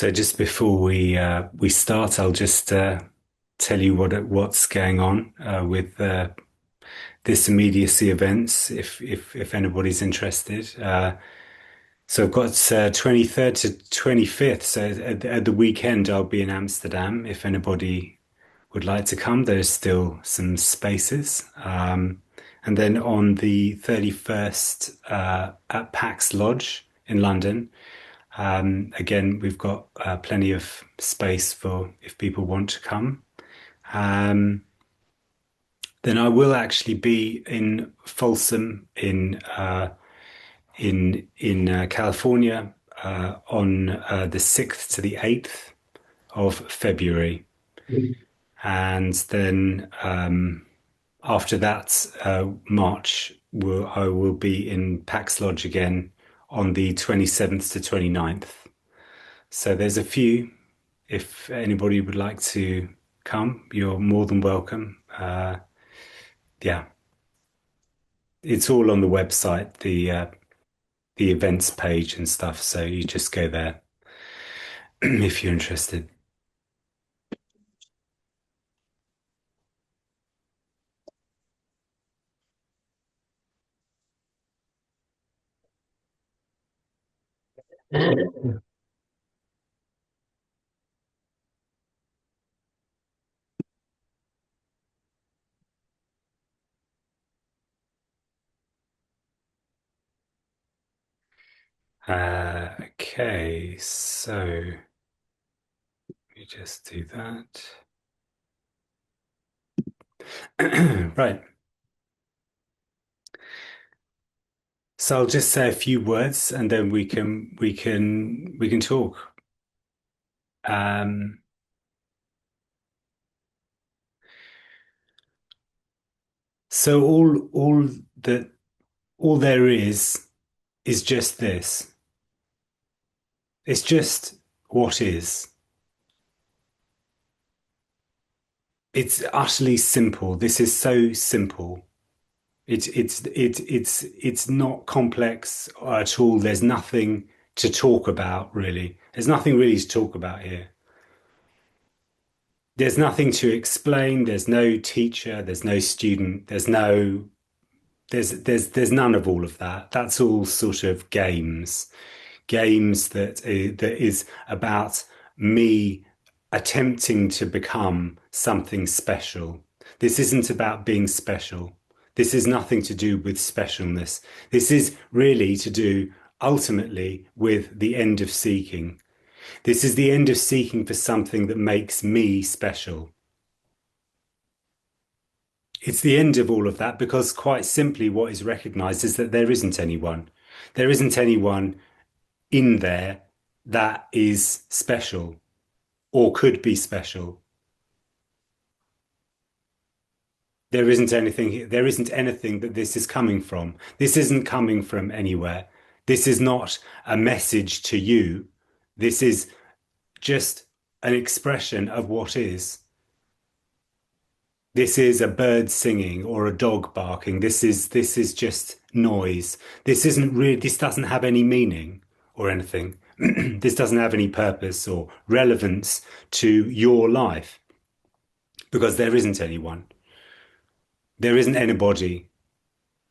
So just before we start, I'll just tell you what's going on with this immediacy events, if anybody's interested. So I've got 23rd to 25th. So at the weekend, I'll be in Amsterdam. If anybody would like to come, there's still some spaces. And then on the 31st at Pax Lodge in London. Again, we've got plenty of space for if people want to come. Um, then I will actually be in Folsom in California on the 6th to the 8th of February, and then after that March, I will be in Pax Lodge again on the 27th to 29th. So there's a few. If anybody would like to come, you're more than welcome. Yeah, it's all on the website, the events page and stuff. So you just go there if you're interested. Okay, so let me just do that. Right. So I'll just say a few words and then we can talk. Um, so that all there is just this. It's just what is. It's utterly simple. This is so simple. It's not complex at all. There's nothing to talk about really. There's nothing really to talk about here. There's nothing to explain. There's no teacher. There's no student. There's none of all of that. That's all sort of games that is about me attempting to become something special. This isn't about being special. This is nothing to do with specialness. This is really to do ultimately with the end of seeking. This is the end of seeking for something that makes me special. It's the end of all of that because quite simply what is recognized is that there isn't anyone. There isn't anyone in there that is special or could be special. There isn't anything that this is coming from. This isn't coming from anywhere. This is not a message to you. This is just an expression of what is. This is a bird singing or a dog barking. This is just noise. This doesn't have any meaning or anything. This doesn't have any purpose or relevance to your life because there isn't anyone. There isn't anybody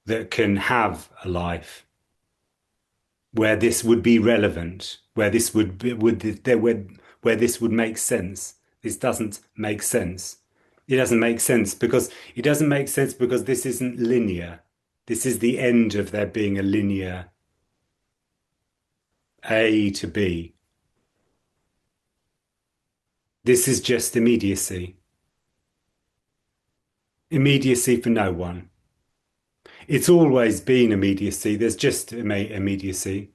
that can have a life where this would be relevant, where this would be, where this would make sense. This doesn't make sense. It doesn't make sense because this isn't linear. This is the end of there being a linear A to B. This is just immediacy. Immediacy for no one. It's always been immediacy. There's just immediacy.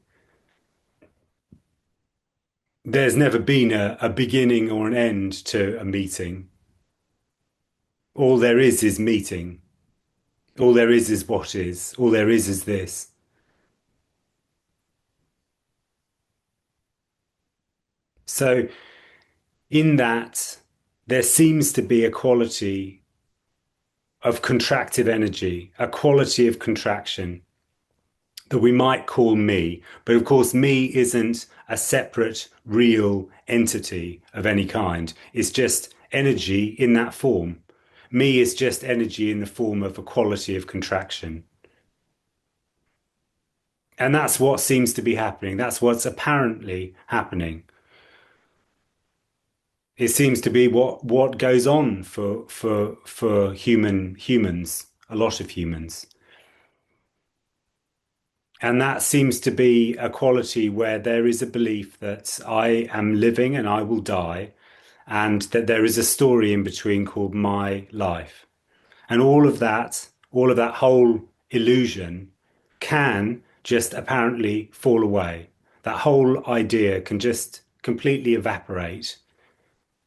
There's never been a beginning or an end to a meeting. All there is meeting. All there is what is. All there is this. So, in that, there seems to be a quality of contractive energy, a quality of contraction. that we might call me. But of course, me isn't a separate, real entity of any kind. It's just energy in that form. Me is just energy in the form of a quality of contraction. And that's what seems to be happening. That's what's apparently happening. It seems to be what goes on for humans, a lot of humans. And that seems to be a quality where there is a belief that I am living and I will die, and that there is a story in between called my life. And all of that whole illusion can just apparently fall away. That whole idea can just completely evaporate.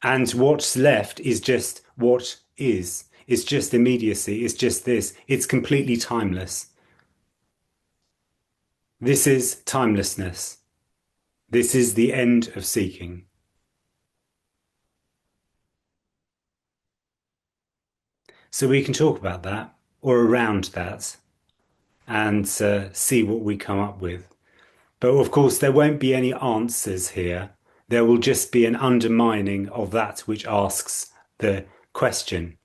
And what's left is just what is. It's just immediacy. It's just this. It's completely timeless. This is timelessness. This is the end of seeking. So we can talk about that or around that and see what we come up with. But of course, there won't be any answers here. There will just be an undermining of that which asks the question.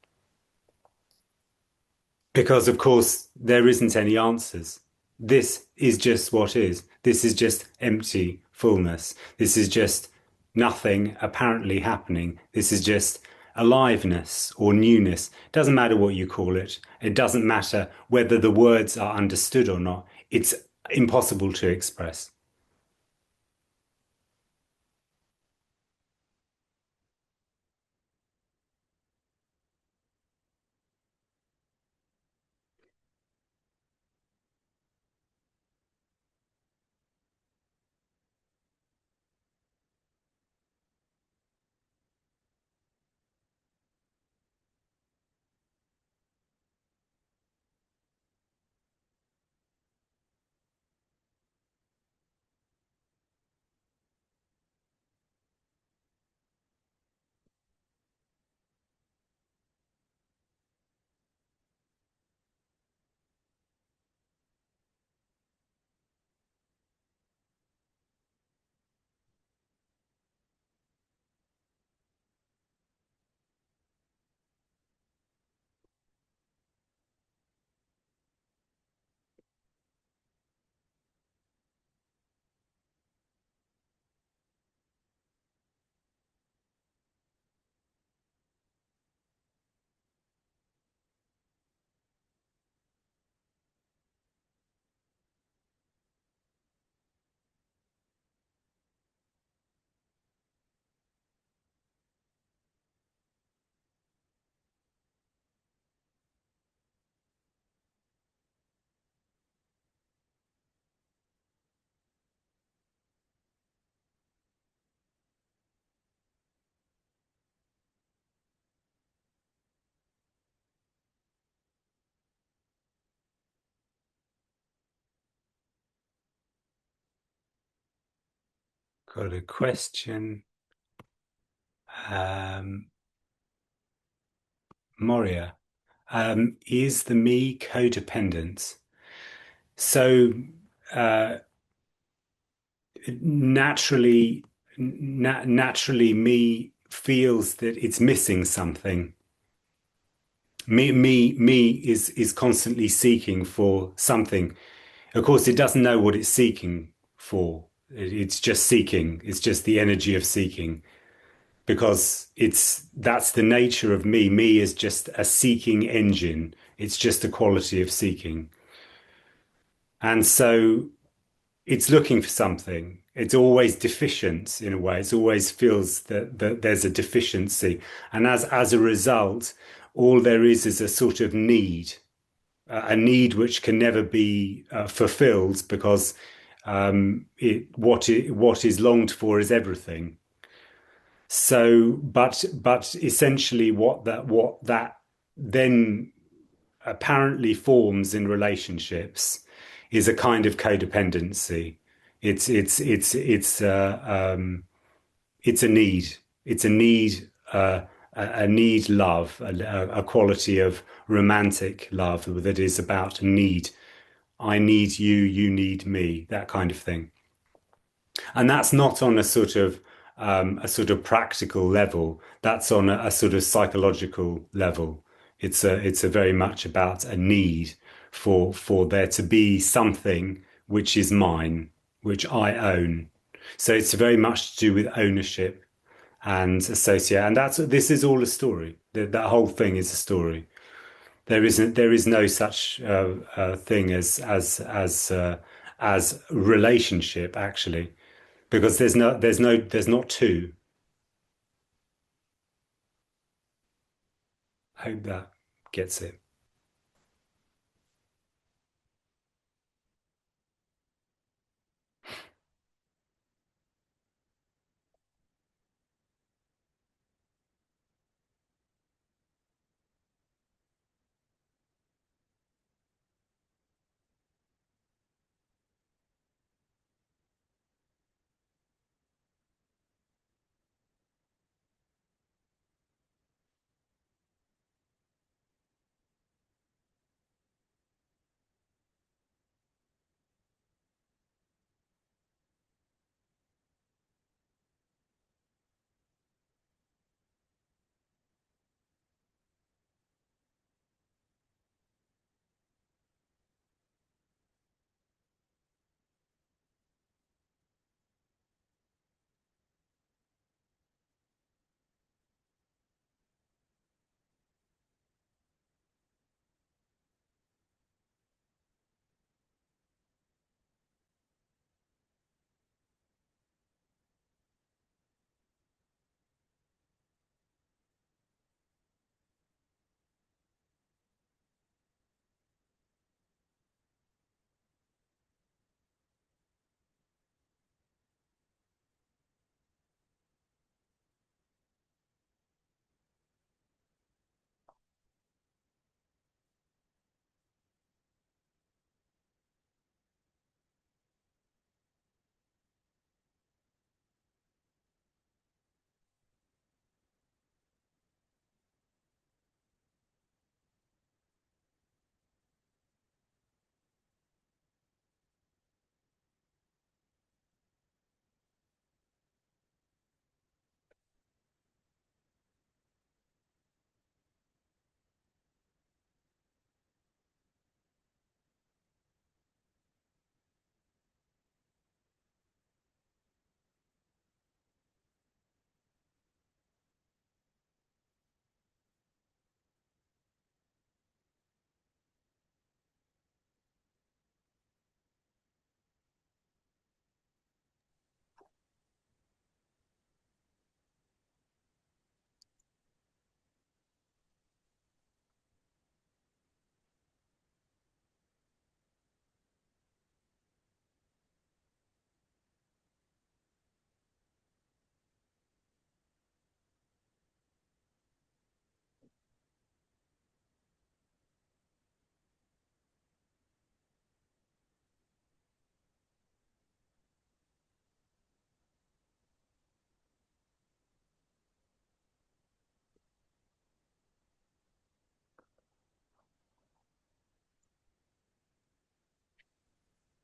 Because, of course, there isn't any answers. This is just what is. This is just empty fullness. This is just nothing apparently happening. This is just aliveness or newness. Doesn't matter what you call it. It doesn't matter whether the words are understood or not. It's impossible to express. Got a question. Um, Moria, is the me codependent? So uh, naturally, naturally, me feels that it's missing something. Me is constantly seeking for something. Of course, it doesn't know what it's seeking for. It's just seeking. It's just the energy of seeking because it's that's the nature of me. Me is just a seeking engine. It's just a quality of seeking. And so it's looking for something. It's always deficient in a way. It always feels that there's a deficiency. And as a result, all there is a sort of need, a need which can never be fulfilled because what is longed for is everything. So, but essentially, what that then apparently forms in relationships is a kind of codependency. It's a need. It's a need. A need love, a quality of romantic love that is about need. I need you, you need me, that kind of thing. And that's not on a sort of practical level. That's on a sort of psychological level. It's a very much about a need for there to be something which is mine, which I own. So it's very much to do with ownership and associate. And that's this is all a story. That whole thing is a story. There is no such thing as relationship actually, because there's not two. I hope that gets it.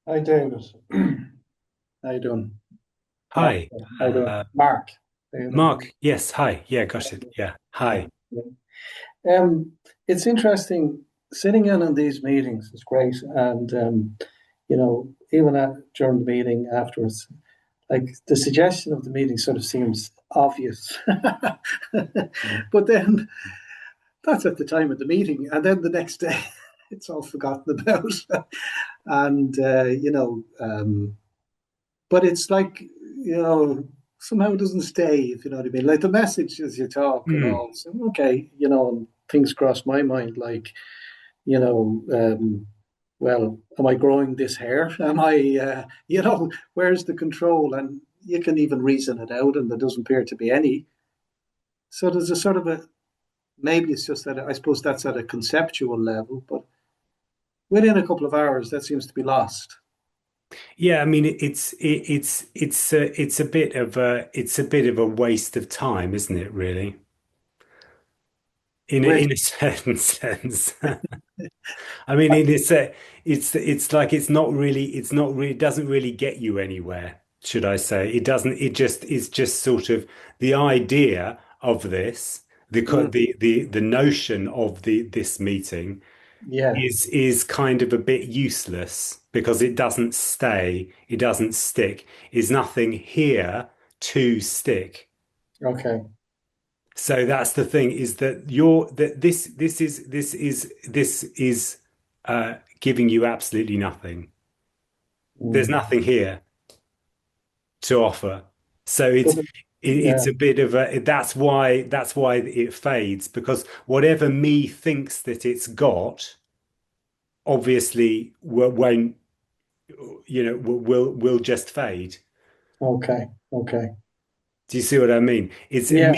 Hi, David. How you doing? Mark. Hi, How you doing? Mark. How you doing? Mark. Yes, hi. Yeah, gosh, it. Yeah, Yeah. hi. It's interesting sitting in on these meetings. It's great, and even during the meeting afterwards, like the suggestion of the meeting sort of seems obvious, but then that's at the time of the meeting, and then the next day it's all forgotten about, and but it's like somehow it doesn't stay, if you know what I mean, like the message as you talk and Hmm. all. So okay, and things cross my mind, like you know well, am I growing this hair? Am I where's the control? And you can even reason it out, and there doesn't appear to be any. So there's a sort of a, maybe it's just that I suppose that's at a conceptual level, but within a couple of hours that seems to be lost. Yeah, I mean, it's a bit of a waste of time, isn't it? Really, Which, in a certain sense. I mean, it's like it's not really it doesn't really get you anywhere, should I say? It doesn't. It just is just sort of the idea of this, mm, the notion of the this meeting yeah, is kind of a bit useless because it doesn't stay, it doesn't stick. Is nothing here to stick. okay. So that's the thing is that you're that this is giving you absolutely nothing. There's Mm. nothing here to offer. So But it's yeah, a bit of a that's why it fades because whatever me thinks that it's got obviously won't will just fade. okay, okay. Do you see what I mean? It's Yeah,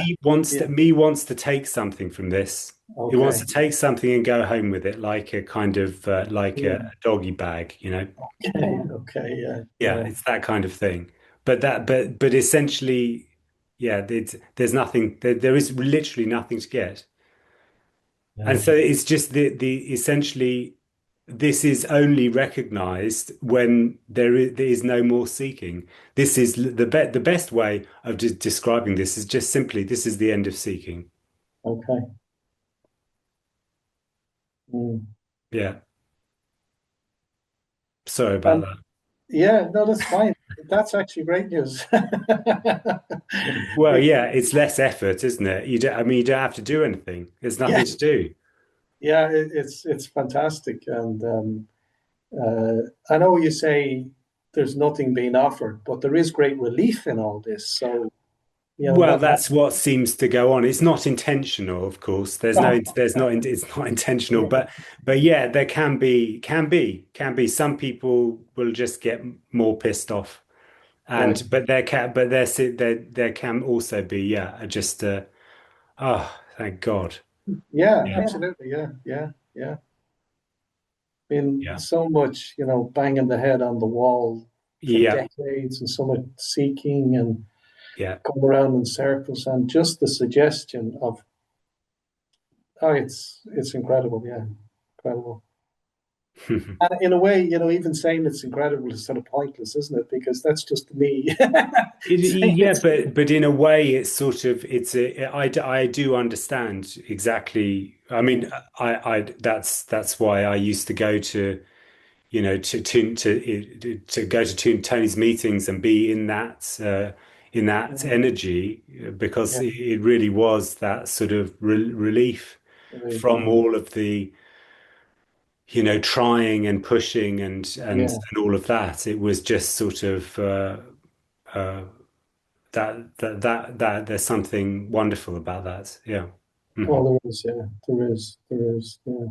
yeah, me wants to take something from this. It wants okay. to take something and go home with it, like a kind of like Yeah, a doggy bag, you know? okay, okay, yeah, Yeah, yeah, it's that kind of thing. But essentially, yeah, there's nothing. There is literally nothing to get, and yeah. so it's just the essentially this is only recognized when there is no more seeking. This is the best way of describing this is just simply this is the end of seeking. Okay. Mm. Yeah. Sorry about And that. yeah, no, that's fine. That's actually great news. Well, It, yeah, it's less effort, isn't it? I mean, you don't have to do anything. There's yeah, nothing to do. yeah, it's fantastic, and I know you say there's nothing being offered, but there is great relief in all this. So Well, that that's what seems to go on. It's not intentional, of course. no, It's not intentional, yeah, but yeah, there can be. Some people will just get more pissed off, right, and but there can also be, yeah, just oh, thank God. yeah, Yeah, absolutely, yeah, yeah, yeah. Been yeah, so much, banging the head on the wall for yeah, decades, and so much seeking and yeah. going around in circles, and just the suggestion of, oh, it's incredible, yeah, incredible. And in a way, even saying it's incredible is sort of pointless, isn't it? Because that's just me saying Yeah, it's but in a way, it's sort of it's a I do understand exactly. I mean, I that's why I used to go to to go to Tony's meetings and be in that yeah, energy because yeah, it really was that sort of relief from yeah, all of the trying and pushing yeah. and all of that. It was just sort of uh, that there's something wonderful about that. Yeah. Hmm. Oh, there is, yeah, there is, yeah,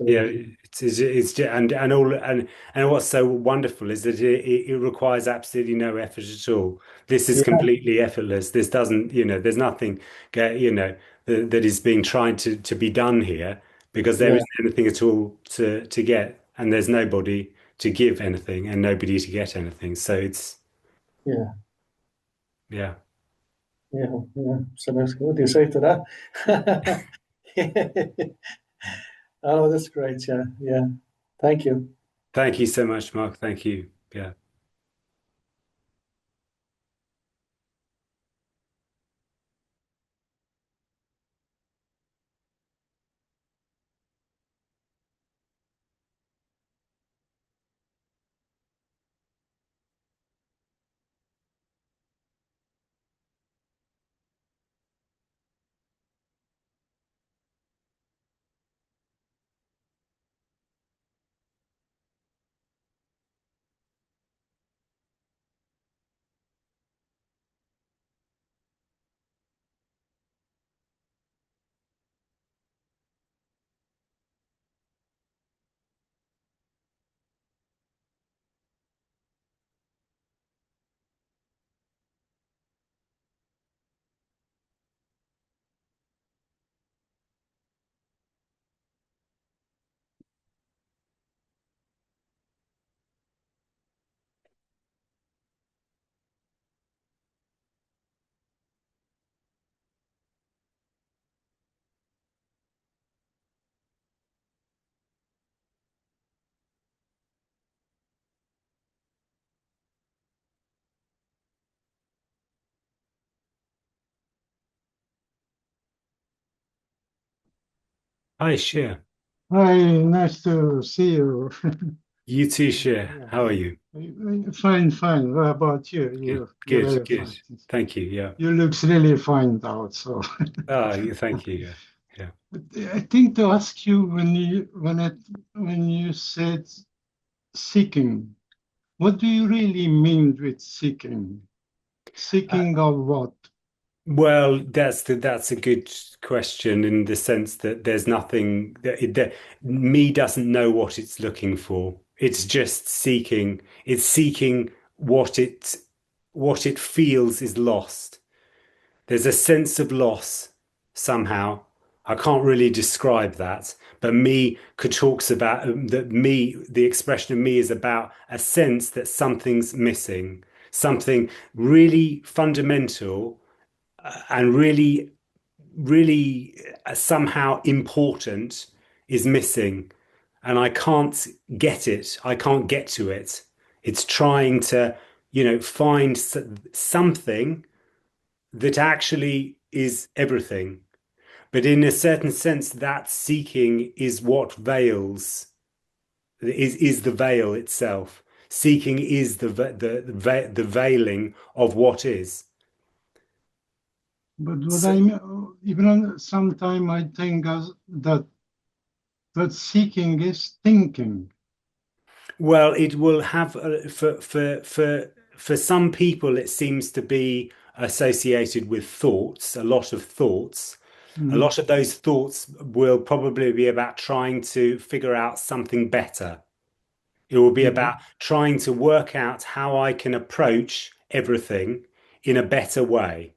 Yeah, absolutely, and all and what's so wonderful is that it requires absolutely no effort at all. This is yeah, completely effortless. This doesn't, there's nothing, that is being tried to be done here because there yeah, isn't anything at all to get, and there's nobody to give anything and nobody to get anything. So it's yeah, yeah. yeah, yeah. Absolutely. What do you say to that? Oh, that's great. Yeah, yeah. Thank you. Thank you so much, Mark. Thank you. Yeah. Hi, Shir. Hi, nice to see you. You too, Shir. Yeah, How are you? fine, fine. What about you? Good, You're good, very good. fine. Thank you. Yeah. You looks really fine out. So, Thank you. Yeah. Yeah. but I think to ask you when you said seeking, what do you really mean with seeking? Uh, Seeking of what? well, that's a good question in the sense that there's nothing that me doesn't know what it's looking for. It's just seeking. It's seeking what it feels is lost. There's a sense of loss somehow. I can't really describe that, but me could talks about that me, the expression of me is about a sense that something's missing, something really fundamental and really somehow important is missing. And I can't get it. I can't get to it. It's trying to, find something that actually is everything. But in a certain sense, that seeking is what veils, is the veil itself. Seeking is the veiling of what is. But what So, I mean, even sometimes I think as that seeking is thinking. well, it will have for some people, it seems to be associated with thoughts, a lot of thoughts. A Mm, lot of those thoughts will probably be about trying to figure out something better. It will be yeah. about trying to work out how I can approach everything in a better way.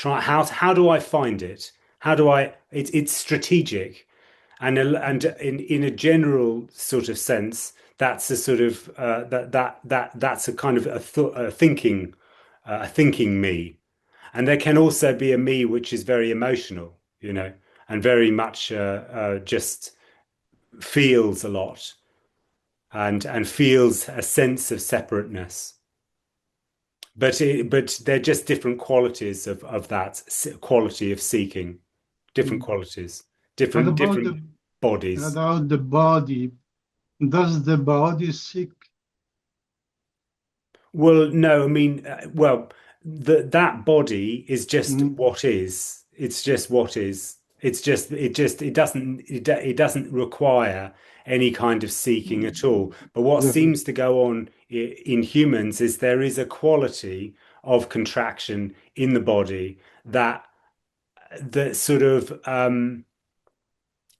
How do I find it? How do I it's strategic and in a general sort of sense, that's a sort of that's a kind of a thinking me. And there can also be a me which is very emotional, and very much just feels a lot and feels a sense of separateness. But they're just different qualities of that quality of seeking, different Mm. qualities, What different bodies. about the body? Does the body seek? Well, no, I mean, that body is just Mm, what is. It's just what is. It doesn't require any kind of seeking at all. But what the, seems to go on in humans is there is a quality of contraction in the body that that sort of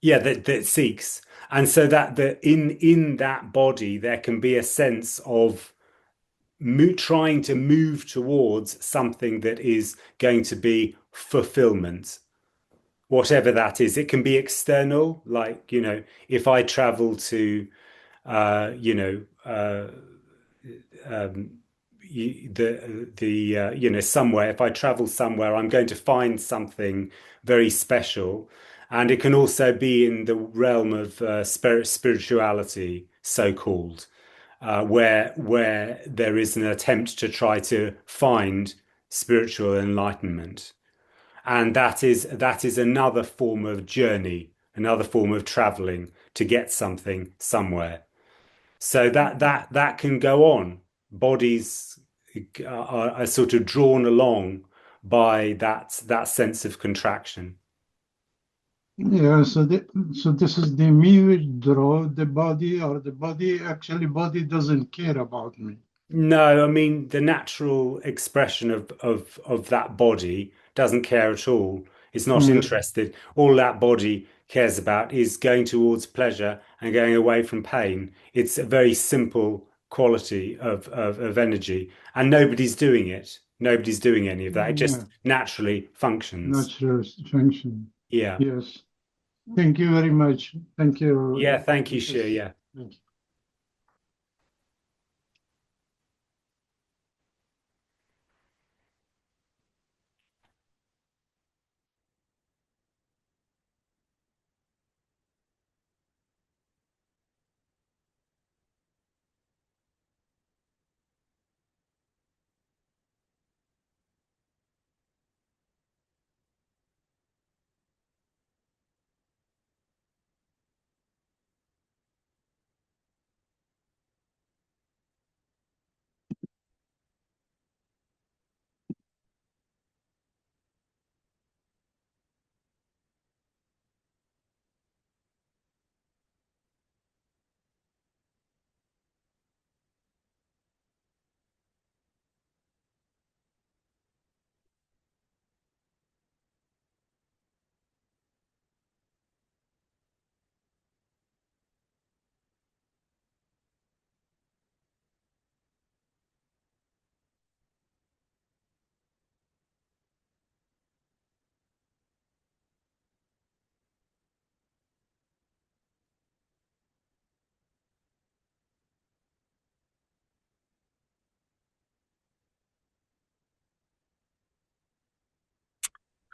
that seeks. And so that the in that body there can be a sense of trying to move towards something that is going to be fulfillment, whatever that is. It can be external, like, if I travel to, uh, you know, uh, somewhere, if I travel somewhere, I'm going to find something very special. And it can also be in the realm of spirituality, so called, where there is an attempt to try to find spiritual enlightenment, and that is another form of journey, another form of traveling to get something somewhere. So that can go on. Bodies are sort of drawn along by that sense of contraction. yeah, so this is the me withdraw the body, or the body actually body doesn't care about me. No, I mean the natural expression of that body doesn't care at all. It's not Mm, interested. All that body cares about is going towards pleasure and going away from pain. It's a very simple quality of energy, and nobody's doing it. Nobody's doing any of that. It yeah, just naturally functions. natural function. Yeah. Yes. Thank you very much. Thank Yeah, you. thank you, This Shir. is Yeah. thank you.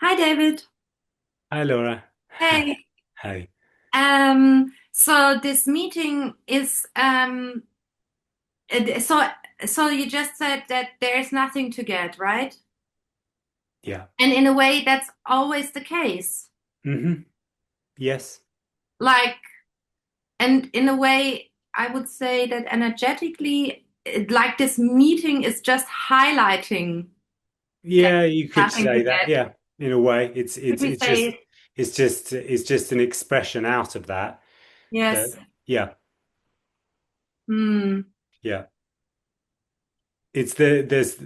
Hi, David. Hi, Laura. Hey. Hey. So this meeting is so you just said that there's nothing to get, right? Yeah. And in a way, that's always the case. Yes. Like, and in a way, I would say that energetically, like this meeting is just highlighting that Yeah, you there's could nothing to say that. get. Yeah. In a way, it's Could it's we it's just say it's just an expression out of that. That yes? yeah, Hmm. yeah. It's there's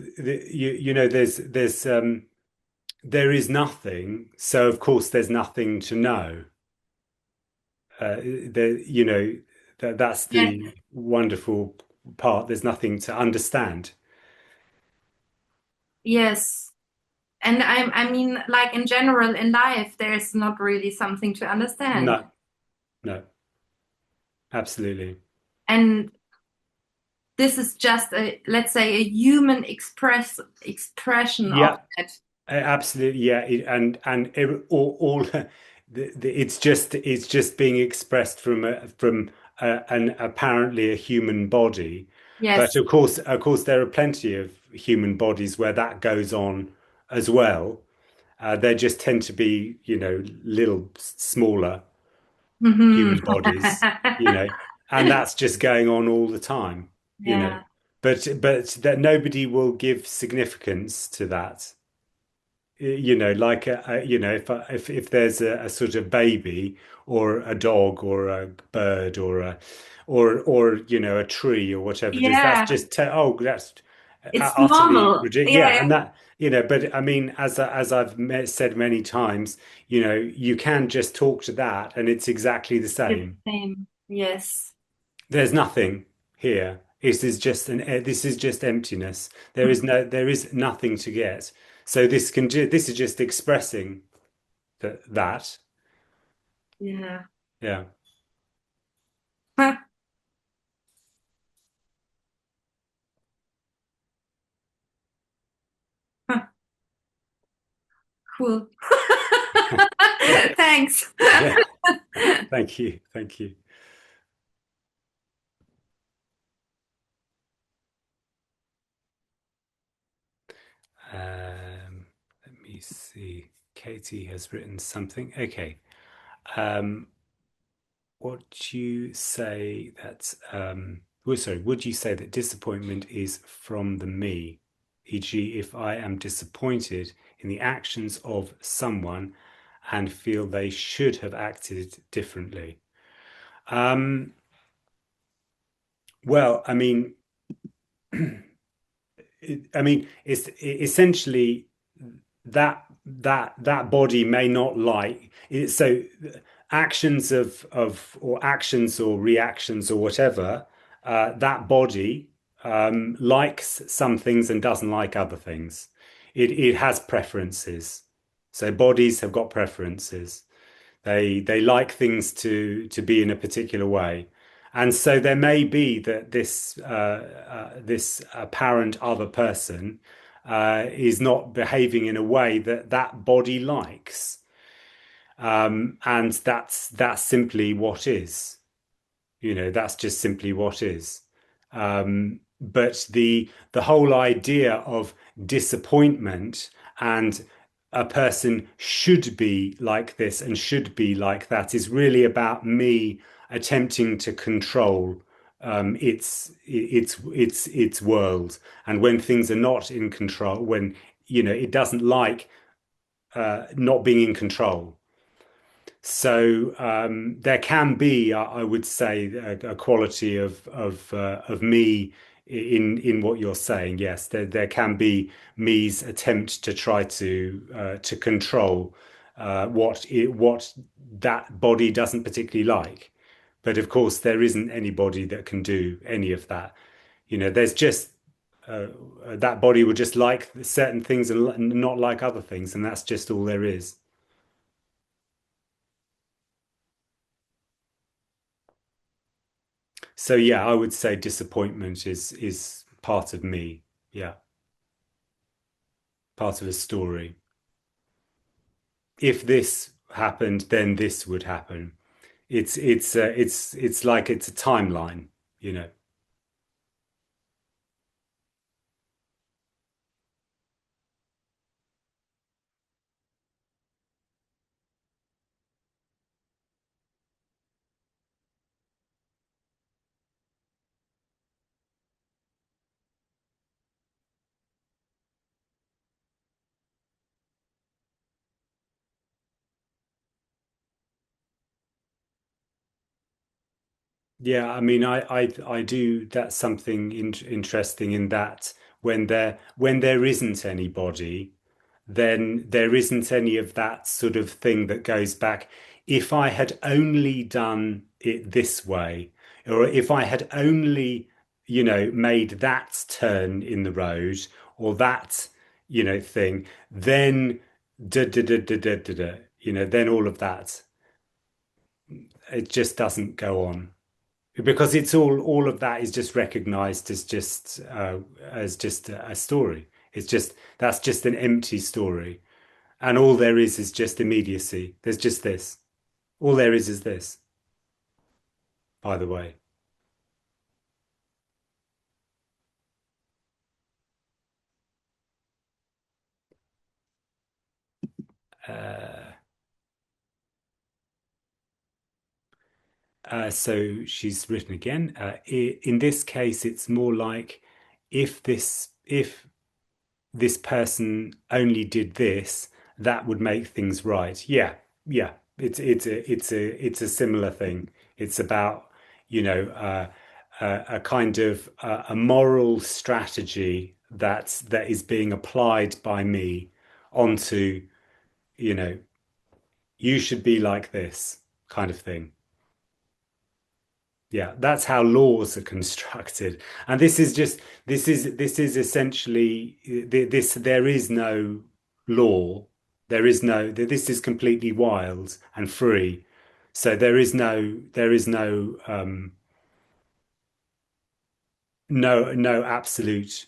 there is nothing, so of course there's nothing to know. There that's Yes. the wonderful part. There's nothing to understand. Yes. And I mean, like in general in life, there's not really something to understand. No, no, absolutely. And this is just a, let's say, a human expression of Yeah, that. absolutely. Yeah, all it's just being expressed from an apparently a human body, but Yes. of course, there are plenty of human bodies where that goes on as well. They just tend to be, little smaller Hmm. human bodies, you know, and that's just going on all the time, you know. Yeah. But that nobody will give significance to that. Like if there's a sort of baby or a dog or a bird or a tree or whatever it is, that's Yeah. just that's It's utterly normal. ridiculous. Yeah. Yeah, Yeah. and that but I mean, as I've said many times, you can just talk to that, and it's exactly the It's same. the same. Yes. There's nothing here. This is just emptiness. There is nothing to get. So this is just expressing that. Yeah. Yeah. Cool. Thanks. Yeah. Thank you. Thank you. Let me see. Katie has written something. Okay. Um, would you say that would you say that disappointment is from the me? E.g., if I am disappointed in the actions of someone and feel they should have acted differently. Um, well, I mean, it's essentially that body may not like it, so actions or actions or reactions or whatever, that body likes some things and doesn't like other things. It has preferences. So bodies have got preferences. They like things to be in a particular way. And so there may be that this apparent other person is not behaving in a way that that body likes, and that's simply what is. That's just simply what is. But the whole idea of disappointment and a person should be like this and should be like that is really about me attempting to control its world. And when things are not in control, when it doesn't like not being in control. So there can be, I would say, a quality of me in what you're saying. Yes, there can be me's attempt to try to control what that body doesn't particularly like. But of course, there isn't anybody that can do any of that. There's just uh, that body would just like certain things and not like other things, and that's just all there is. So yeah, I would say disappointment is part of me. Yeah, part of a story. if this happened, then this would happen. It's like it's a timeline, you know. Yeah, I mean, I do. That's something interesting in that when there isn't anybody, then there isn't any of that sort of thing that goes back. If I had only done it this way, or if I had only, made that turn in the road or that, thing, then da da da da da da da, then all of that, it just doesn't go on. Because it's all of that is just recognized as just a story. It's just that's just an empty story, and all there is just immediacy. There's just this. All there is this. By the way, uh, so she's written again. In this case, it's more like if this person only did this, that would make things right. Yeah, yeah. It's a similar thing. It's about, a kind of a moral strategy that is being applied by me onto, you know, you should be like this kind of thing. Yeah, that's how laws are constructed. And this is essentially this there is no law. This is completely wild and free. So there is no absolute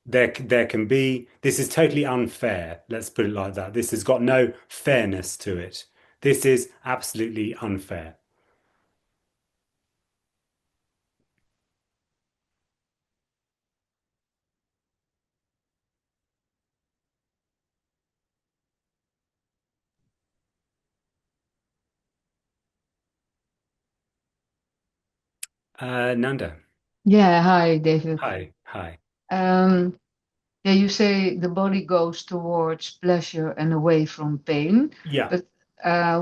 there can be this is totally unfair. Let's put it like that. This has got no fairness to it. This is absolutely unfair. Nanda. Yeah, hi, David. Hi. Hi. Um, yeah, you say the body goes towards pleasure and away from pain, Yeah. but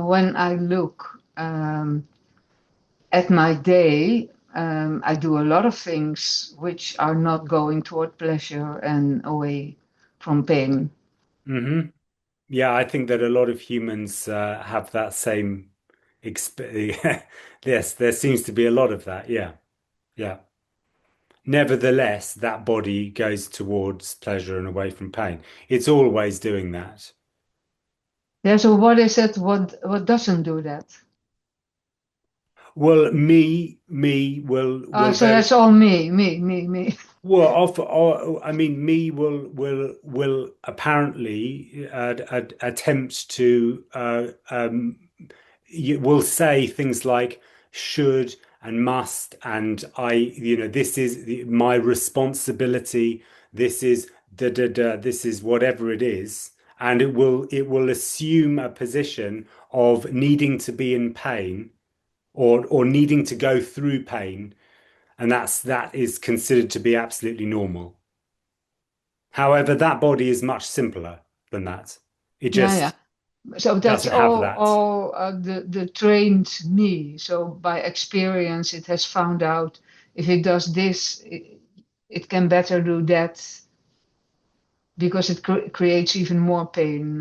when I look at my day, I do a lot of things which are not going toward pleasure and away from pain. Hmm. Yeah, I think that a lot of humans have that same exp yes, there seems to be a lot of that. Yeah. Yeah. Nevertheless, that body goes towards pleasure and away from pain. It's always doing that. Yeah, so what is it? What doesn't do that? Well, me will So very that's all me. well. I mean, me will apparently attempt to will say things like should and must and this is my responsibility. This is da da da. This is whatever it is, and it will assume a position of needing to be in pain or needing to go through pain, and that is considered to be absolutely normal. However, that body is much simpler than that. It Yeah, yeah. just So that's doesn't have all that. the trained me. So by experience, it has found out if it does this, it can better do that because it creates even more pain.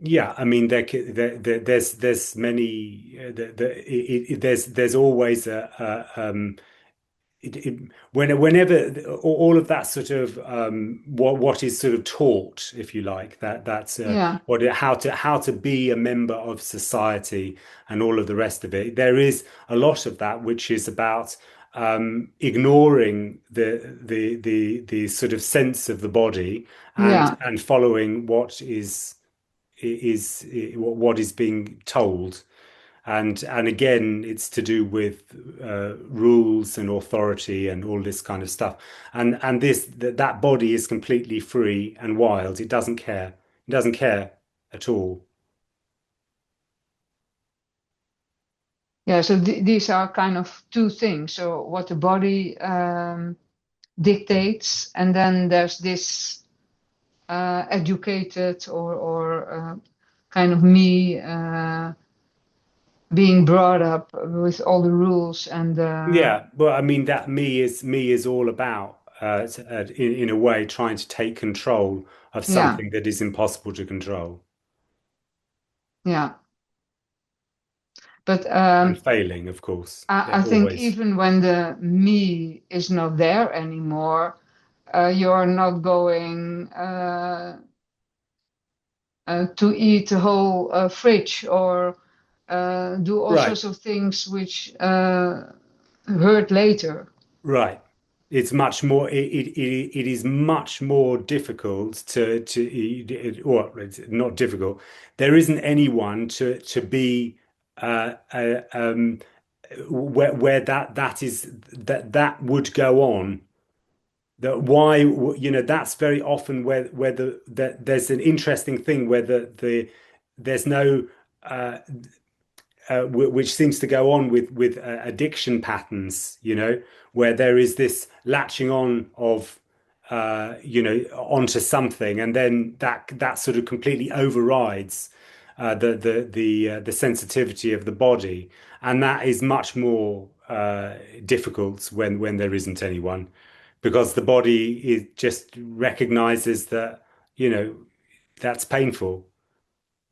Yeah, I mean, there's many there's always whenever all of that sort of what is sort of taught, if you like, that's Yeah, how to be a member of society and all of the rest of it. There is a lot of that which is about ignoring the sort of sense of the body Yeah. and following what is being told. And again, it's to do with rules and authority and all this kind of stuff. And that body is completely free and wild. It doesn't care. It doesn't care at all. Yeah, so these are kind of two things. So what the body dictates, and then there's this educated or kind of me being brought up with all the rules and Yeah, but I mean that me is all about in a way trying to take control of yeah, something that is impossible to control yeah. But and failing, of course, I think always. even when the me is not there anymore, you're not going to eat the whole fridge or do all Right. sorts of things which hurt later. Right. It's much more. It is much more difficult or it's not difficult. There isn't anyone to be where that would go on. That why that's very often where that there's an interesting thing where there's no which seems to go on with addiction patterns, where there is this latching on of onto something, and then that sort of completely overrides the sensitivity of the body, and that is much more difficult when there isn't anyone, because the body is just recognizes that that's painful.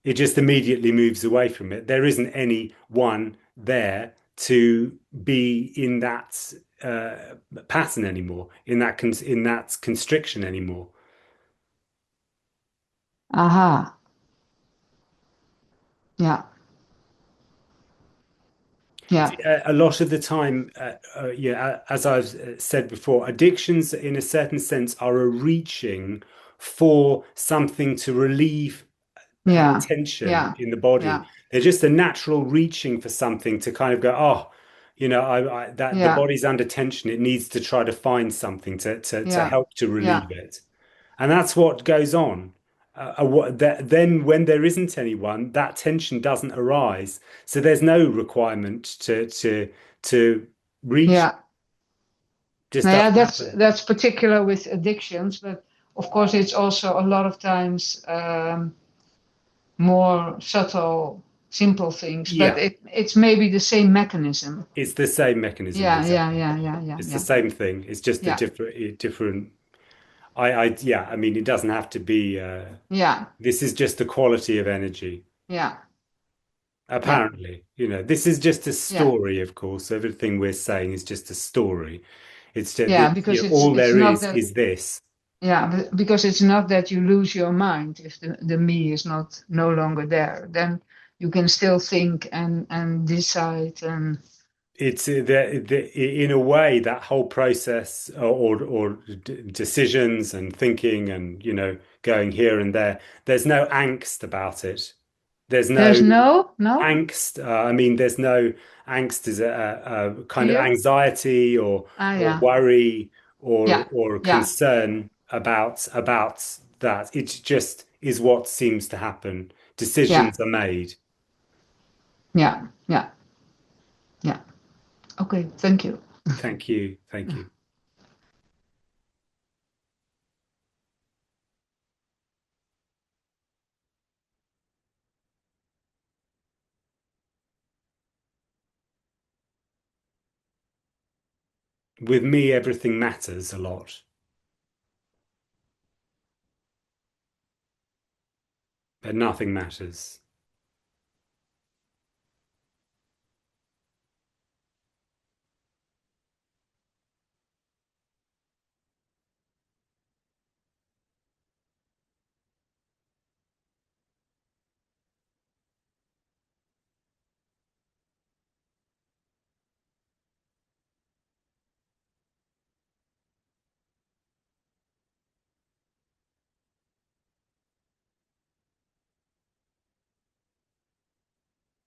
It just immediately moves away from it. There isn't anyone there to be in that pattern anymore, in that constriction anymore. Aha. Yeah. Yeah. A lot of the time, yeah, as I've said before, addictions in a certain sense are a reaching for something to relieve Yeah. tension Yeah. in the body. Yeah. They're just a natural reaching for something to kind of go, oh, that the Yeah. body's under tension. It needs to try to find something to Yeah. help to Yeah. relieve it, and that's what goes on. Then, when there isn't anyone, that tension doesn't arise. So there's no requirement to reach. Yeah. Just Now, yeah, doesn't happen. that's particular with addictions, but of course it's also a lot of times more subtle, simple things. But Yeah, it's maybe the same mechanism. it's the same mechanism Yeah. Yeah. exactly. Yeah. Yeah. Yeah. It's the Yeah. same thing. It's just a Yeah. different. Yeah. I mean, it doesn't have to be. Yeah. This is just the quality of energy. Yeah. Yeah. Apparently, this is just a Yeah. story. Of course, everything we're saying is just a story. It's just Yeah. Because all it's there not that. is this. Yeah, because it's not that you lose your mind if the me is not no longer there. Then you can still think and decide and It's in a way that whole process or decisions and thinking and going here and there. There's no angst about it. There's there's no no angst. I mean, there's no angst is a kind of fear. anxiety Ah, or yeah, worry yeah, or yeah, concern about that. It just is what seems to happen. yeah, Decisions are made. yeah, yeah, yeah. Okay, thank you. Thank you. Thank you. With me, everything matters a lot, but nothing matters.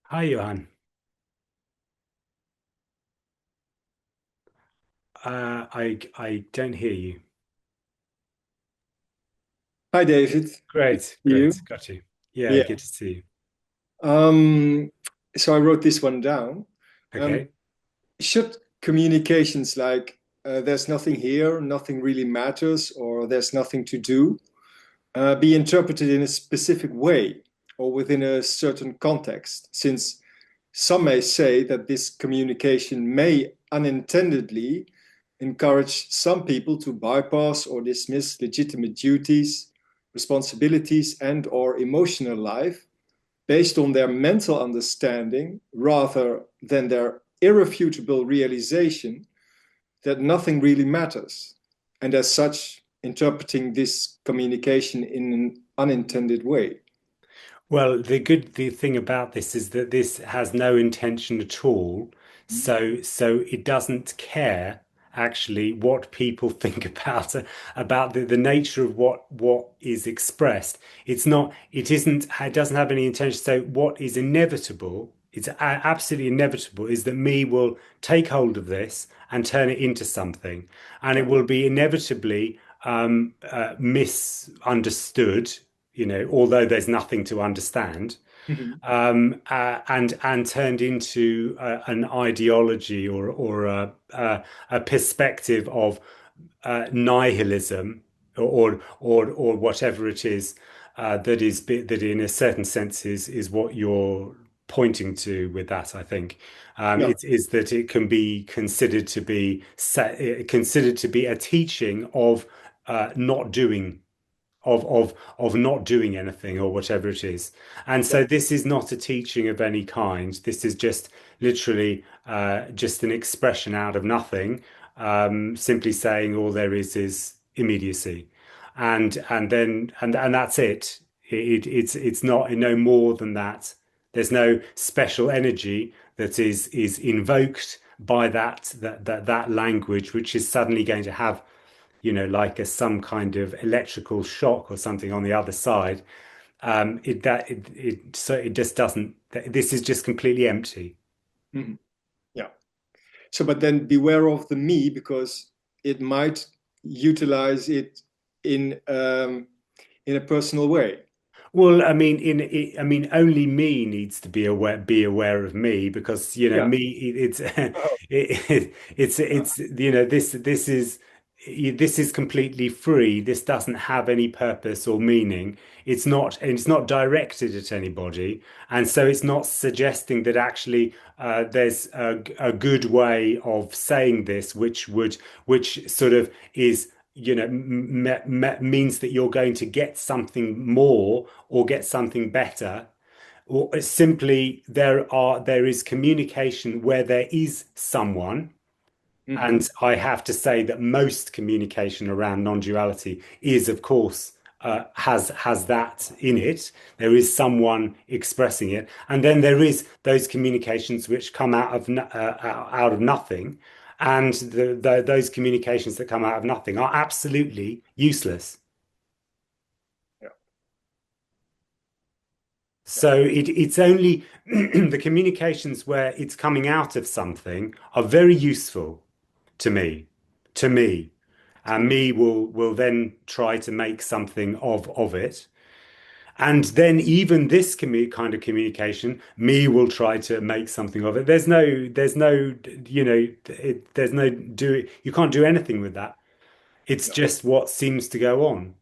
Hi, Johan. I don't hear you. Hi, David. Good to Great, see you. great, got you. Yeah, Yeah. good to see you. Um, so I wrote this one down. Um, Okay. should communications like there's nothing here, nothing really matters, or there's nothing to do, be interpreted in a specific way or within a certain context? Since some may say that this communication may unintendedly encourage some people to bypass or dismiss legitimate duties, responsibilities, and or emotional life based on their mental understanding rather than their irrefutable realization that nothing really matters, and as such, interpreting this communication in an unintended way. Well, the thing about this is that this has no intention at all. So it doesn't care actually what people think about the nature of what is expressed. It isn't, it doesn't have any intention. So what is inevitable, it's absolutely inevitable, is that me will take hold of this and turn it into something, and it Yeah. will be inevitably misunderstood, although there's nothing to understand, Mhm. and turned into an ideology or a perspective of nihilism or whatever it is, that in a certain sense is what you're pointing to with that. I think Yeah. it is that it can be considered to be a teaching of not doing of not doing anything or whatever it is. And Yeah. so this is not a teaching of any kind. This is just literally just an expression out of nothing, simply saying all there is immediacy, and that's it. It's not no more than that. There's no special energy that is invoked by that language, which is suddenly going to have, like some kind of electrical shock or something on the other side. So it just doesn't. This is just completely empty. Mhm. Yeah. So, but then beware of the me because it might utilize it in um, in a personal way. Well, I mean, I mean, only me needs to be aware of me, because Yeah. me. It's Oh, it's this is completely free. This doesn't have any purpose or meaning. It's not directed at anybody, and so it's not suggesting that actually there's a good way of saying this, which sort of is, means that you're going to get something more or get something better, or simply there is communication where there is someone. mhm. And I have to say that most communication around non-duality is, of course, has that in it. There is someone expressing it, and then there is those communications which come out of nothing, and those communications that come out of nothing are absolutely useless. Yeah. Yeah. So it's only the communications where it's coming out of something are very useful to me, to me, and Mhm. me will then try to make something of it. And then even this kind of communication, me will try to make something of it. There's no, there's no you can't do anything with that. It's Yeah. just what seems to go on.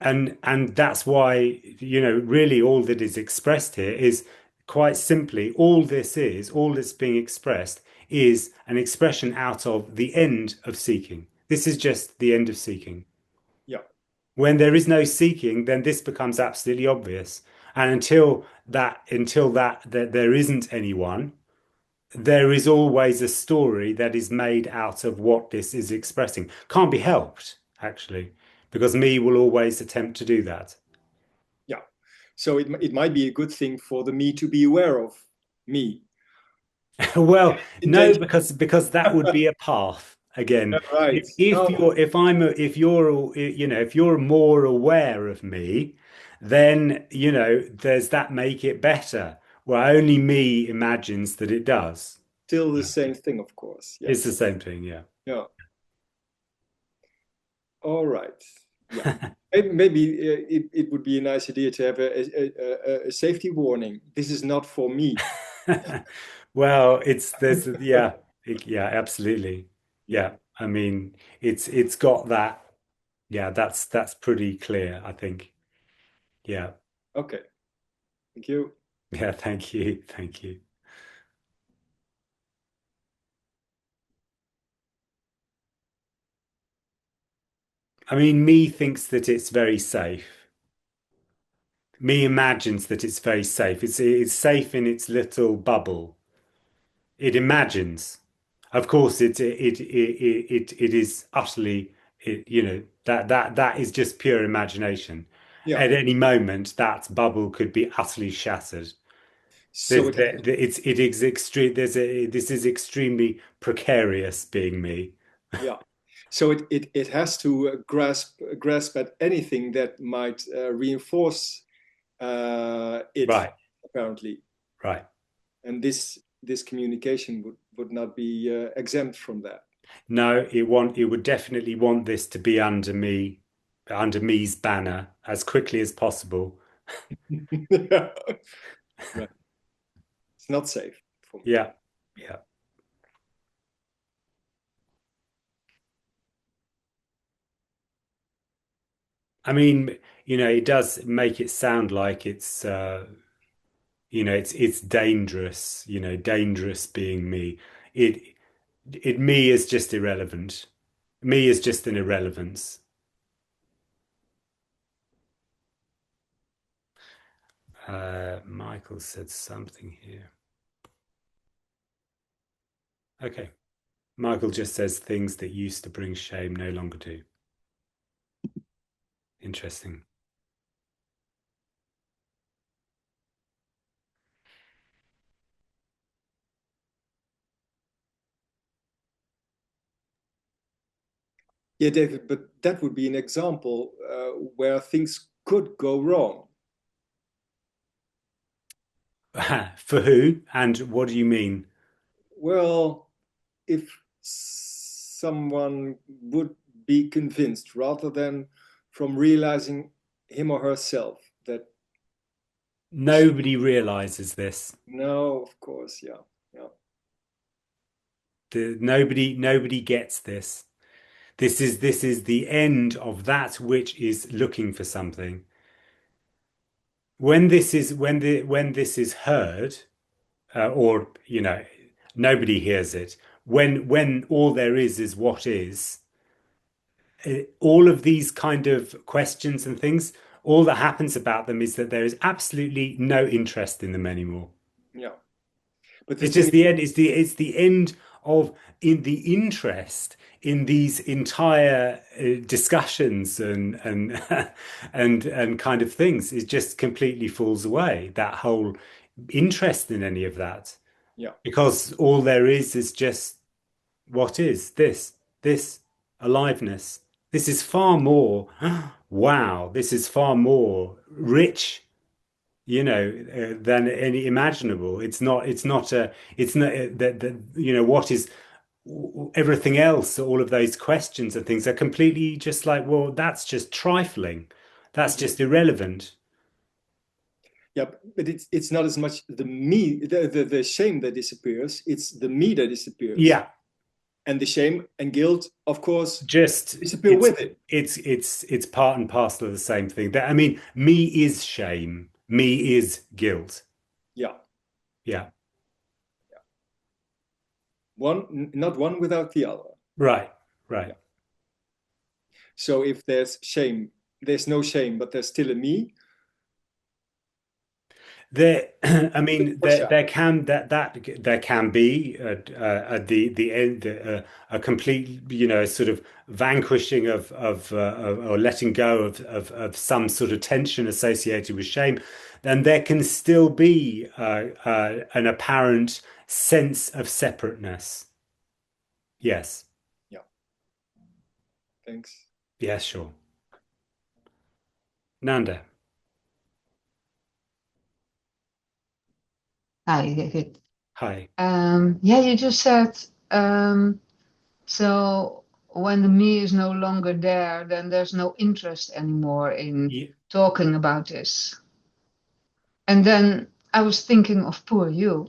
And that's why, really all that is expressed here is quite simply, all that's being expressed is an expression out of the end of seeking. This is just the end of seeking. Yeah. When there is no seeking, then this becomes absolutely obvious. And until that there isn't anyone, there is always a story that is made out of what this is expressing. Can't be helped, actually, because me will always attempt to do that. Yeah. So it might be a good thing for the me to be aware of me. Well, no, Intention. because that would be a path again. Right. Oh, If you're more aware of me, then there's that make it better. Well, only me imagines that it does. Still the same thing, of course. It's Yes. the same thing, yeah. Yeah. All right. Yeah. Maybe it would be a nice idea to have a safety warning. This is not for me. Well, yeah, absolutely. Yeah. Yeah. I mean, it's got that. Yeah, that's pretty clear, I think. Yeah. Okay. Thank you. Yeah, thank you. Thank you. I mean, me thinks that it's very safe. Me imagines that it's very safe. It's safe in its little bubble. It imagines. Of course, it is utterly, that is just pure imagination. Yeah. At any moment, that bubble could be utterly shattered. So it It is extreme. This is extremely precarious being me. yeah. So it has to grasp at anything that might reinforce it Right, apparently, right. and this communication would not be exempt from that. No, it would definitely want this to be under me, under me's banner as quickly as possible. Yeah. Right. It's not safe for me. Yeah, yeah. I mean, it does make it sound like it's dangerous, dangerous being me. It me is just irrelevant. Me is just an irrelevance. Michael said something here. Okay. Michael just says things that used to bring shame no longer do. Interesting. Yeah, David, but that would be an example where things could go wrong. For who? And what do you mean? Well, if someone would be convinced rather than from realizing him or herself that Nobody realizes this. no, of course, yeah, yeah, Nobody gets this. This is the end of that which is looking for something. When this is heard, or nobody hears it. When all there is what is. All of these kind of questions and things, all that happens about them is that there is absolutely no interest in them anymore. yeah. But the It's thing just is, the end. It's the end of in the interest in these entire discussions and and kind of things. It just completely falls away. That whole interest in any of that, yeah, because all there is just what is this aliveness. This is far more. Wow, this is far more rich than any imaginable. It's not that what is everything else, all of those questions and things are completely just like, well, that's just trifling. That's mhm, just irrelevant. yeah. But it's not as much the me, the shame that disappears. It's the me that disappears, Yeah, and the shame and guilt, of course, just disappear with it. it's part and parcel of the same thing. That I mean, me is shame, me is guilt. Yeah, Yeah, not one without the other. right, right. Yeah. So if there's shame, there's no shame, but there's still a me. There, I mean, For sure. there can be the end a complete sort of vanquishing of or letting go of some sort of tension associated with shame, and there can still be an apparent sense of separateness. Yes, Yeah. Thanks. yes, sure. Nanda. Hi, David. Hi. Yeah, you just said, so when the me is no longer there, then there's no interest anymore in Ye- talking about this. And then I was thinking of poor you.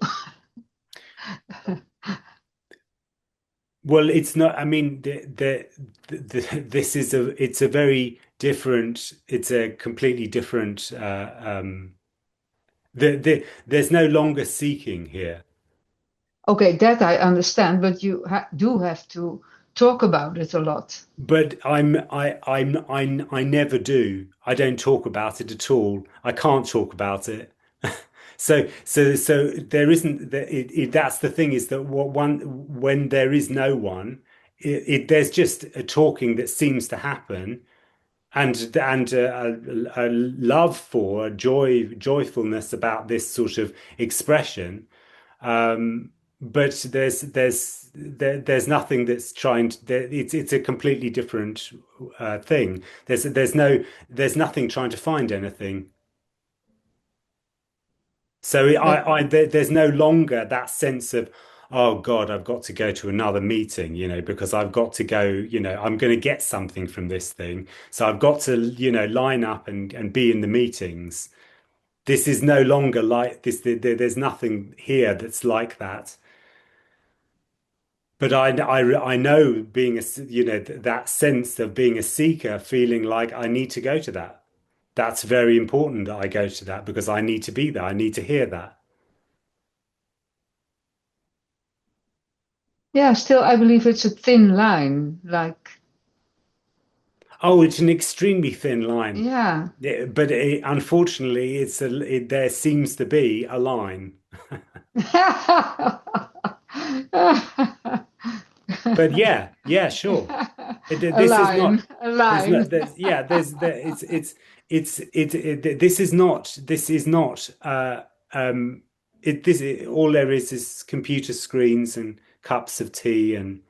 Well, it's not. I mean, this is it's a very different. It's a completely different. There's no longer seeking here. Okay, that I understand, but you ha do have to talk about it a lot. But I never do. I don't talk about it at all. I can't talk about it. So there isn't that. That's the thing is that what one when there is no one, there's just a talking that seems to happen, and a love for joyfulness about this sort of expression. But there's nothing that's trying to, it's a completely different thing. There's nothing trying to find anything. So But there's no longer that sense of, oh God, I've got to go to another meeting, because I've got to go, I'm going to get something from this thing. So I've got to, line up and be in the meetings. This is no longer like this. There's nothing here that's like that. But I know being that sense of being a seeker, feeling like I need to go to that. That's very important that I go to that because I need to be there. I need to hear that. yeah, still I believe it's a thin line. Like, Oh, it's an extremely thin line. yeah. But unfortunately, there seems to be a line. But yeah, sure. A This is not. line, a There's no. line. There's yeah. There's there. This is not. This is not. All there is computer screens and cups of tea and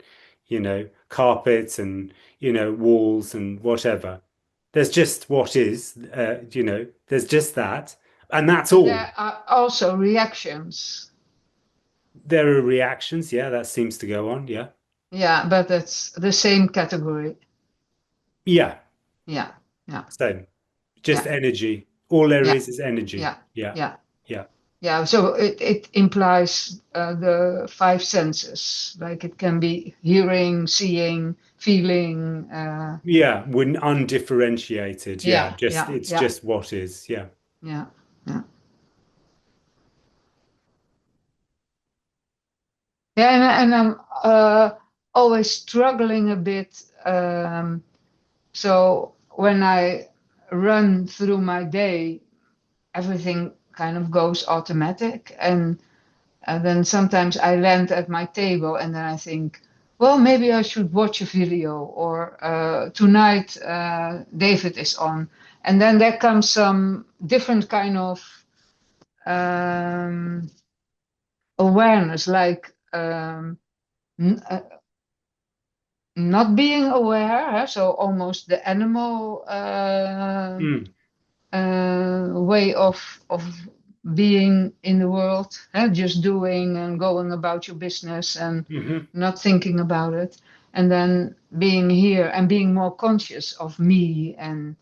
carpets and walls and whatever. There's just what is. There's just that, and that's And all. there are also reactions. There are reactions. Yeah, that seems to go on. Yeah, Yeah, but it's the same category. yeah. Yeah, yeah, Same. Just yeah, energy. All there yeah, is energy. yeah, Yeah, yeah, yeah, yeah. So it implies the five senses. Like it can be hearing, seeing, feeling. yeah. When undifferentiated. Yeah, Yeah, just yeah, it's yeah, just what is. Yeah. yeah, yeah. Yeah, and I'm always struggling a bit. So when I run through my day, everything kind of goes automatic, and then sometimes I land at my table, and then I think, well, maybe I should watch a video, or tonight David is on, and then there comes some different kind of um, awareness, like n- uh, not being aware, huh? So almost the animal Mm. way of being in the world, huh? Just doing and going about your business and Hmm. not thinking about it, and then being here and being more conscious of me and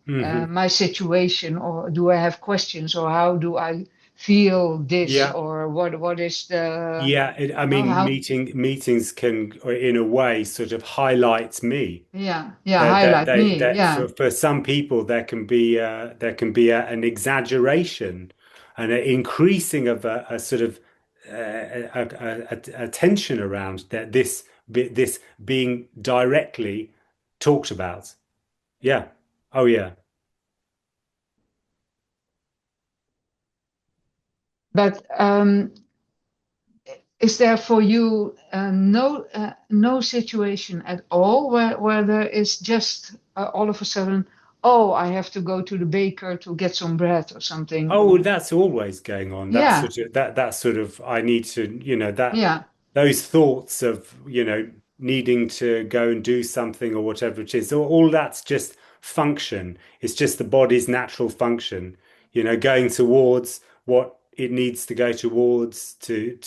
Hmm. my situation, or do I have questions, or how do I feel this, Yeah. or what is the Yeah. I mean, how meetings can, in a way, sort of highlight me. yeah, yeah, That highlight they me, that yeah. for some people there can be an exaggeration and an increasing of a sort of a tension around that this being directly talked about. Yeah. Oh yeah. But is there for you no situation at all where there is just all of a sudden, oh, I have to go to the baker to get some bread or something? Oh, that's always going on. Yeah, That sort of I need to, that yeah. those thoughts of, needing to go and do something or whatever it is, all that's just function. It's just the body's natural function, going towards what it needs to go towards to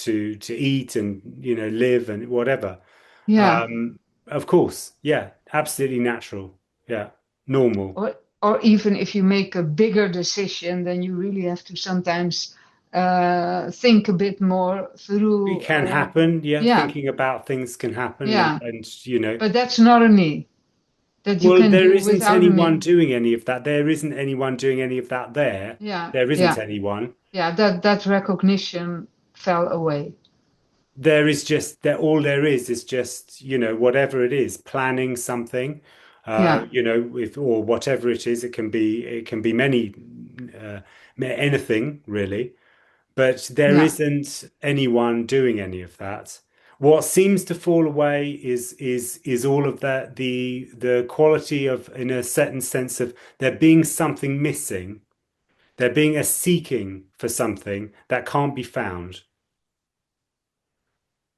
eat and live and whatever. Yeah. Of course, yeah, absolutely natural, yeah, normal. Or even if you make a bigger decision, then you really have to sometimes think a bit more It through. can happen, yeah. Yeah, Thinking about things can happen, yeah. and But that's not a me that you well, can there do isn't without a anyone me. doing any of that. There isn't anyone doing any of that there. Yeah, There isn't yeah, anyone. yeah. That recognition fell away. There is just that all there is just, whatever it is, planning something, Yeah, if or whatever it can be many, anything really. But there yeah, isn't anyone doing any of that. What seems to fall away is all of that, the quality of, in a certain sense, of there being something missing, there being a seeking for something that can't be found.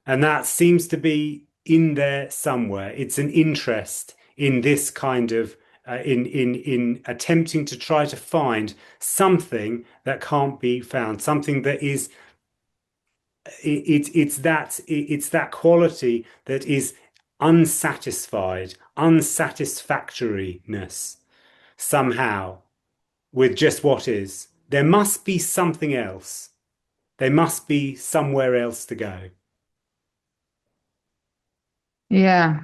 And that seems to be in there somewhere. It's an interest in this kind of in attempting to try to find something that can't be found, something that is it's that quality that is unsatisfied, unsatisfactoriness somehow with just what is. There must be something else. There must be somewhere else to go. yeah.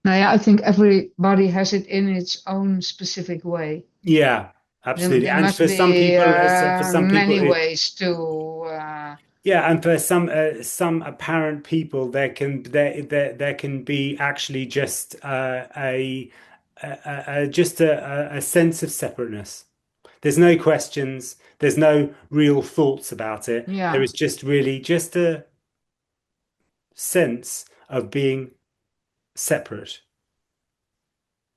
Now, yeah, I think everybody has it in its own specific way. Yeah, absolutely. There And must for some be people, many ways to. yeah, and for some apparent people, there can be actually just just a sense of separateness. There's no questions. There's no real thoughts about it. There Yeah, is just really just a sense of being separate,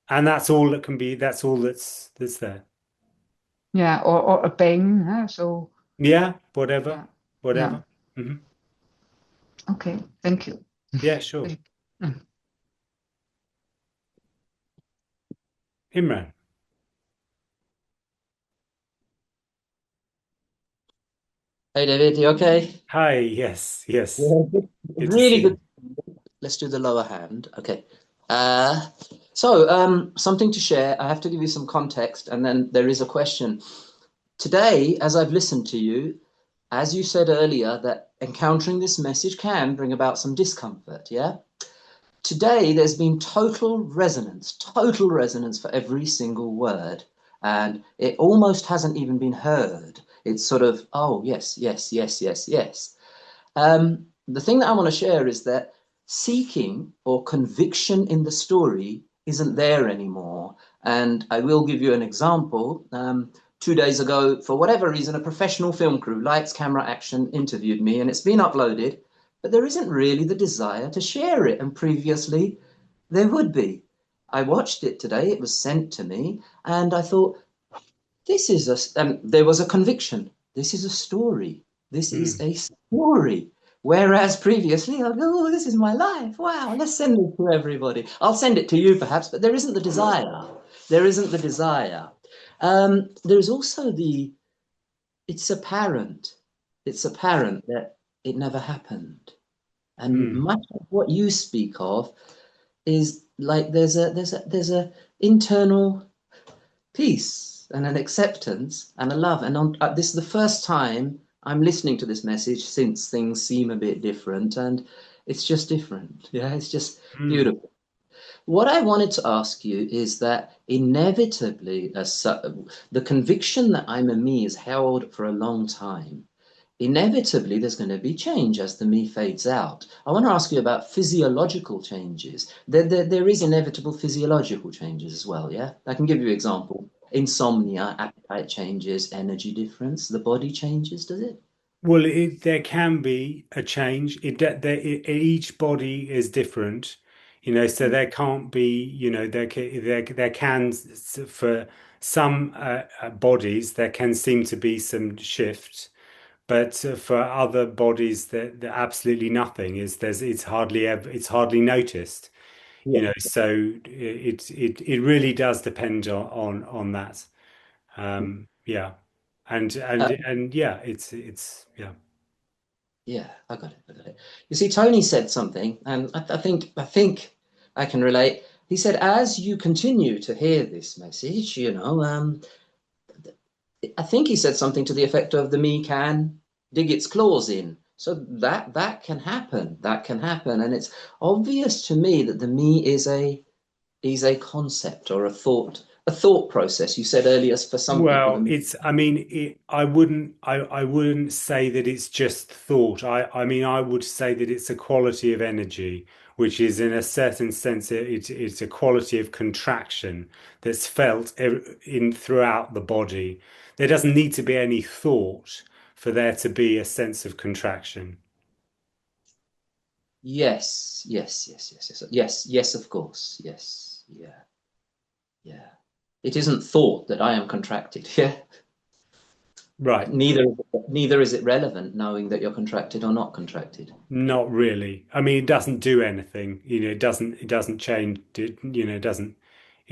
and that's all that can be. That's all that's there. yeah, or a pain. Huh? So Yeah, whatever, yeah, yeah. whatever. Hmm. Okay, thank you. Yeah, sure. Imran. Hey David, you okay? Hi. Yes, yes. Yeah. Good to Really see you. good. Let's do the lower hand. Okay. So something to share. I have to give you some context, and then there is a question. Today, as I've listened to you, as you said earlier, that encountering this message can bring about some discomfort, yeah? Today, there's been total resonance for every single word, and it almost hasn't even been heard. It's sort of, oh, yes, yes, yes, yes, yes. The thing that I want to share is that seeking or conviction in the story isn't there anymore. And I will give you an example. 2 days ago, for whatever reason, a professional film crew, lights, camera, action, interviewed me, and it's been uploaded, but there isn't really the desire to share it. And previously, there would be. I watched it today, it was sent to me, and I thought, there was a conviction. This is a story. This is Mm, a story. Whereas previously, I'd go, oh, this is my life. Wow, let's send it to everybody. I'll send it to you perhaps, but there isn't the desire. There isn't the desire. There's also it's apparent. It's apparent that it never happened. And mm, much of what you speak of is like there's a internal peace and an acceptance and a love. And this is the first time I'm listening to this message since things seem a bit different, and it's just different. Yeah, it's just mm, beautiful. What I wanted to ask you is that inevitably, the conviction that I'm a me is held for a long time. Inevitably, there's going to be change as the me fades out. I want to ask you about physiological changes. There is inevitable physiological changes as well, yeah? I can give you an example. Insomnia, appetite changes, energy difference, the body changes, does it? well, there can be a change. Each body is different, so there can't be, there can, for some bodies, there can seem to be some shift, but for other bodies, there absolutely nothing is there's it's hardly noticed, Yeah. so it really does depend on that. Yeah. And yeah, it's yeah. Yeah, I got it. I got it. You see, Tony said something, and I think I can relate. He said, as you continue to hear this message, I think he said something to the effect of the me can dig its claws in. So that can happen. That can happen, and it's obvious to me that the me is a concept or a thought process. You said earlier, for some people, Well, I mean, I wouldn't say that it's just thought. I mean, I would say that it's a quality of energy, which is in a certain sense, it's a quality of contraction that's felt in throughout the body. There doesn't need to be any thought for there to be a sense of contraction. yes, yes, yes, yes, yes, yes, yes, of course, yes, yeah, yeah. It isn't thought that I am contracted. Yeah. Right. Neither is it relevant knowing that you're contracted or not contracted. Not really. I mean, it doesn't do anything. It doesn't change it, it doesn't,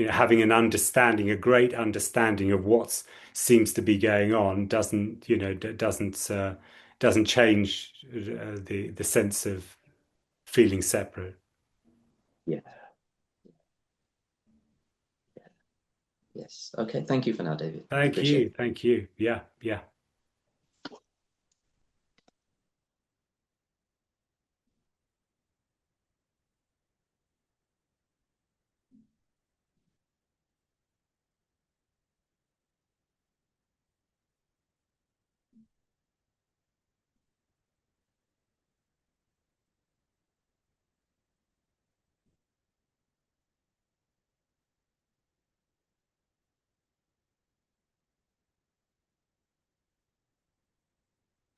having an understanding, a great understanding of what seems to be going on doesn't, doesn't change the sense of feeling separate. Yeah. Yes. Okay. Thank you for now, David. Thank Appreciate you. it. Thank you. Yeah, yeah.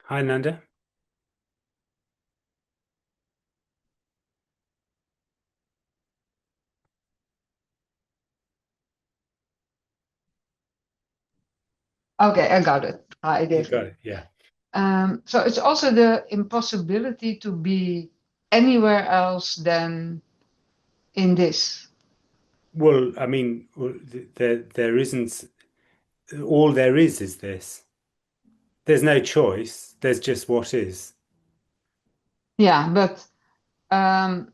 Hi, Nanda. Okay, I got it. Hi, You got David. it. Yeah. So it's also the impossibility to be anywhere else than in this. Well, I mean, there isn't. All there is this. There's no choice. There's just what is. Yeah, but um,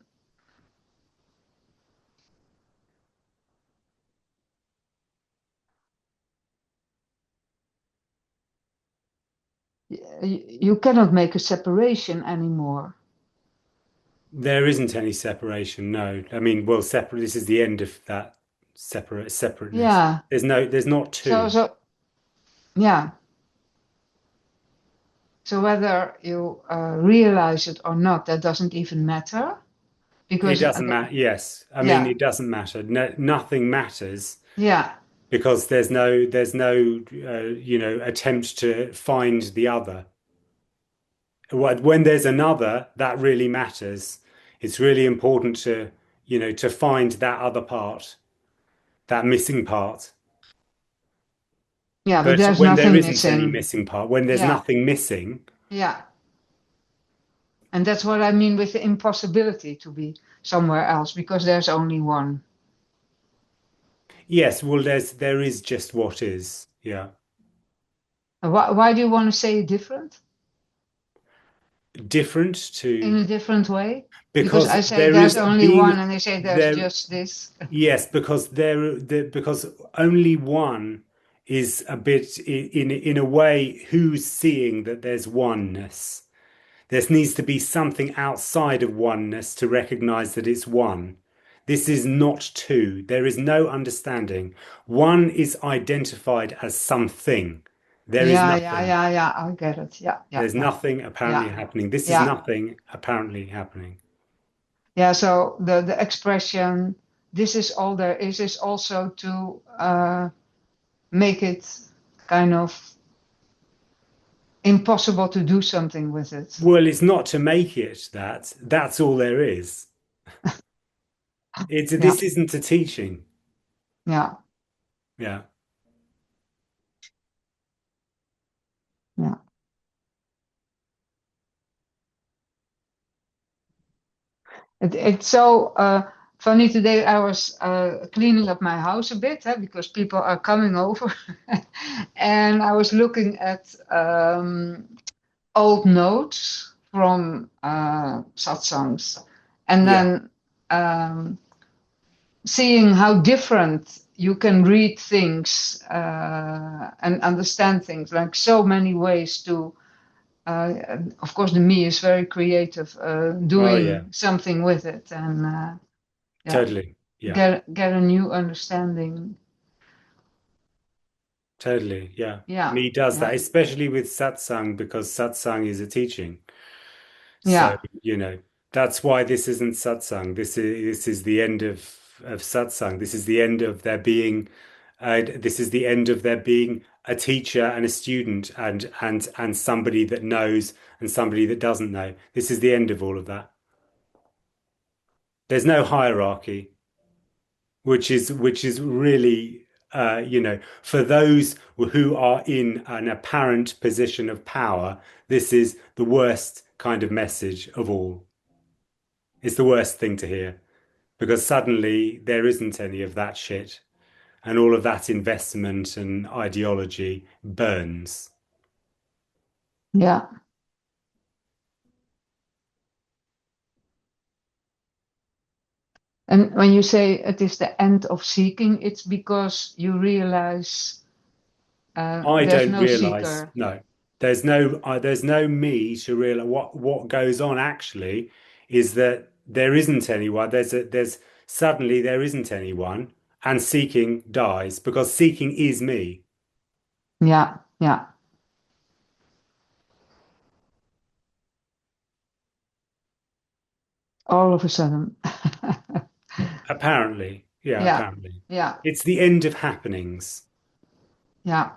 you cannot make a separation anymore. There isn't any separation, no. I mean, well, separate. This is the end of that separateness. Yeah. There's not So two. so yeah. So whether you realize it or not, that doesn't even matter It because doesn't matter. Yes, I mean, yeah, it doesn't matter. No, nothing matters yeah, because there's no attempt to find the other. When there's another, that really matters. It's really important to find that other part, that missing part. yeah. But But there's when there nothing isn't any missing. missing part, when there's Yeah, nothing missing, yeah. And that's what I mean with the impossibility to be somewhere else because there's only one. yes, well, there is just what is. Yeah, Why do you want to say it different different in to a different way? Because because I say there there's is only one, being and they say there's there. just this. Yes, because because only one is a bit in a way who's seeing that there's oneness. There needs to be something outside of oneness to recognize that it's one. This is not two. There is no understanding. One is identified as something. There is Yeah, yeah, nothing. yeah, yeah. I get it. Yeah, yeah, There's yeah, nothing apparently yeah, happening. This is yeah, nothing apparently happening. yeah. So the expression "this is all there is" also to make it kind of impossible to do something with it. Well, it's not to make it that. That's all there is. Yeah, This isn't a teaching. yeah, Yeah. yeah. It's so Funny, today I was cleaning up my house a bit because people are coming over. And I was looking at old notes from satsangs, and Yeah. then seeing how different you can read things and understand things, like so many ways to. Of course, the me is very creative, Oh, yeah. doing something with it, and yeah, Totally. Yeah. get a new understanding. Totally. Yeah. Yeah, Me does that, yeah, especially with satsang, because satsang is a teaching. So, yeah, that's why this isn't satsang. This is the end of satsang. This is the end of there being this is the end of there being a teacher and a student and somebody that knows and somebody that doesn't know. This is the end of all of that. There's no hierarchy, which is really for those who are in an apparent position of power, this is the worst kind of message of all. It's the worst thing to hear because suddenly there isn't any of that shit and all of that investment and ideology burns. yeah. And when you say it is the end of seeking, it's because you realize I there's don't no realize, seeker. no, there's no me to realize what goes on actually is that there isn't anyone. There's suddenly there isn't anyone, and seeking dies because seeking is me. Yeah, yeah. All of a sudden. Apparently, yeah, Yeah, apparently, yeah, it's the end of happenings. yeah.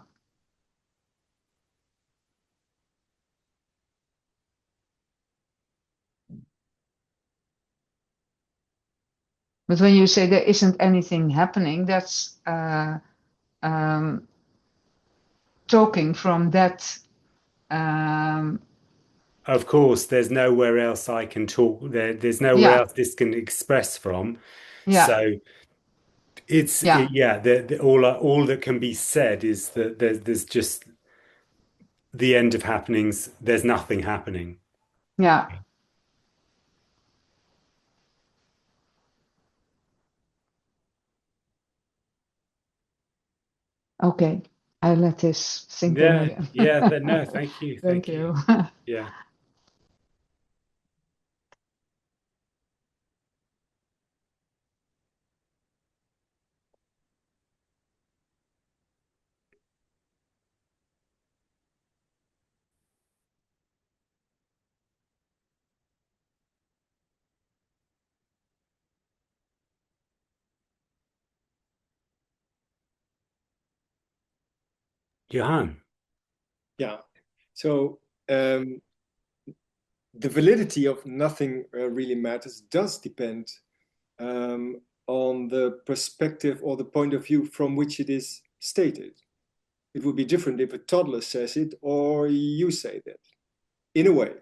But when you say there isn't anything happening, that's um, talking from that. Um, Of course, there's nowhere else I can talk. There's nowhere yeah, else this can express from. yeah, So yeah, yeah. All that can be said is that there's just the end of happenings. There's nothing happening. yeah. Okay, I let this sink in Yeah, again. yeah. No, thank you, Thank thank you. you. Yeah, Johan. Yeah. So the validity of nothing really matters does depend um, on the perspective or the point of view from which it is stated. It would be different if a toddler says it or you say that, in a way.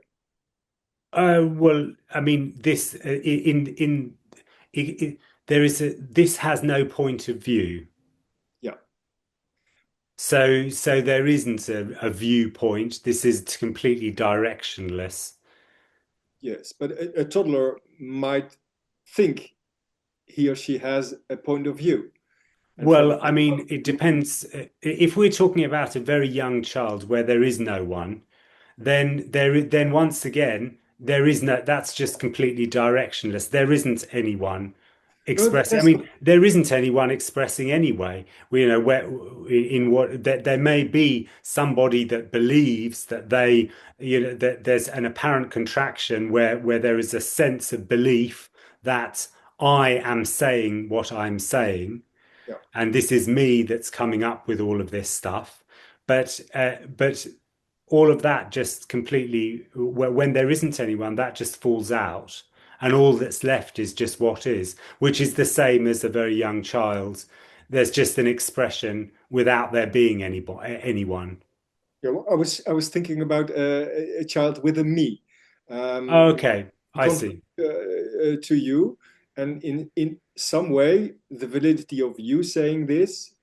Well, I mean, this in it, there is this has no point of view. Yeah. So there isn't a viewpoint. This is completely directionless. Yes. But a toddler might think he or she has a point of view. And from Well, I that point mean, of it view, depends. If we're talking about a very young child where there is no one, then once again there is no. That's just completely directionless. There isn't anyone no, expressing. I there's mean, there isn't anyone expressing anyway. Where in what that there may be somebody that believes that that there's an apparent contraction where there is a sense of belief that I am saying what I'm saying yeah. and this is me that's coming up with all of this stuff. But all of that just completely when there isn't anyone, that just falls out, and all that's left is just what is, which is the same as a very young child. There's just an expression without there being anyone. Yeah, well, I was thinking about a child with a me. Um, Okay, in I contrast see. to you, And in some way, the validity of you saying this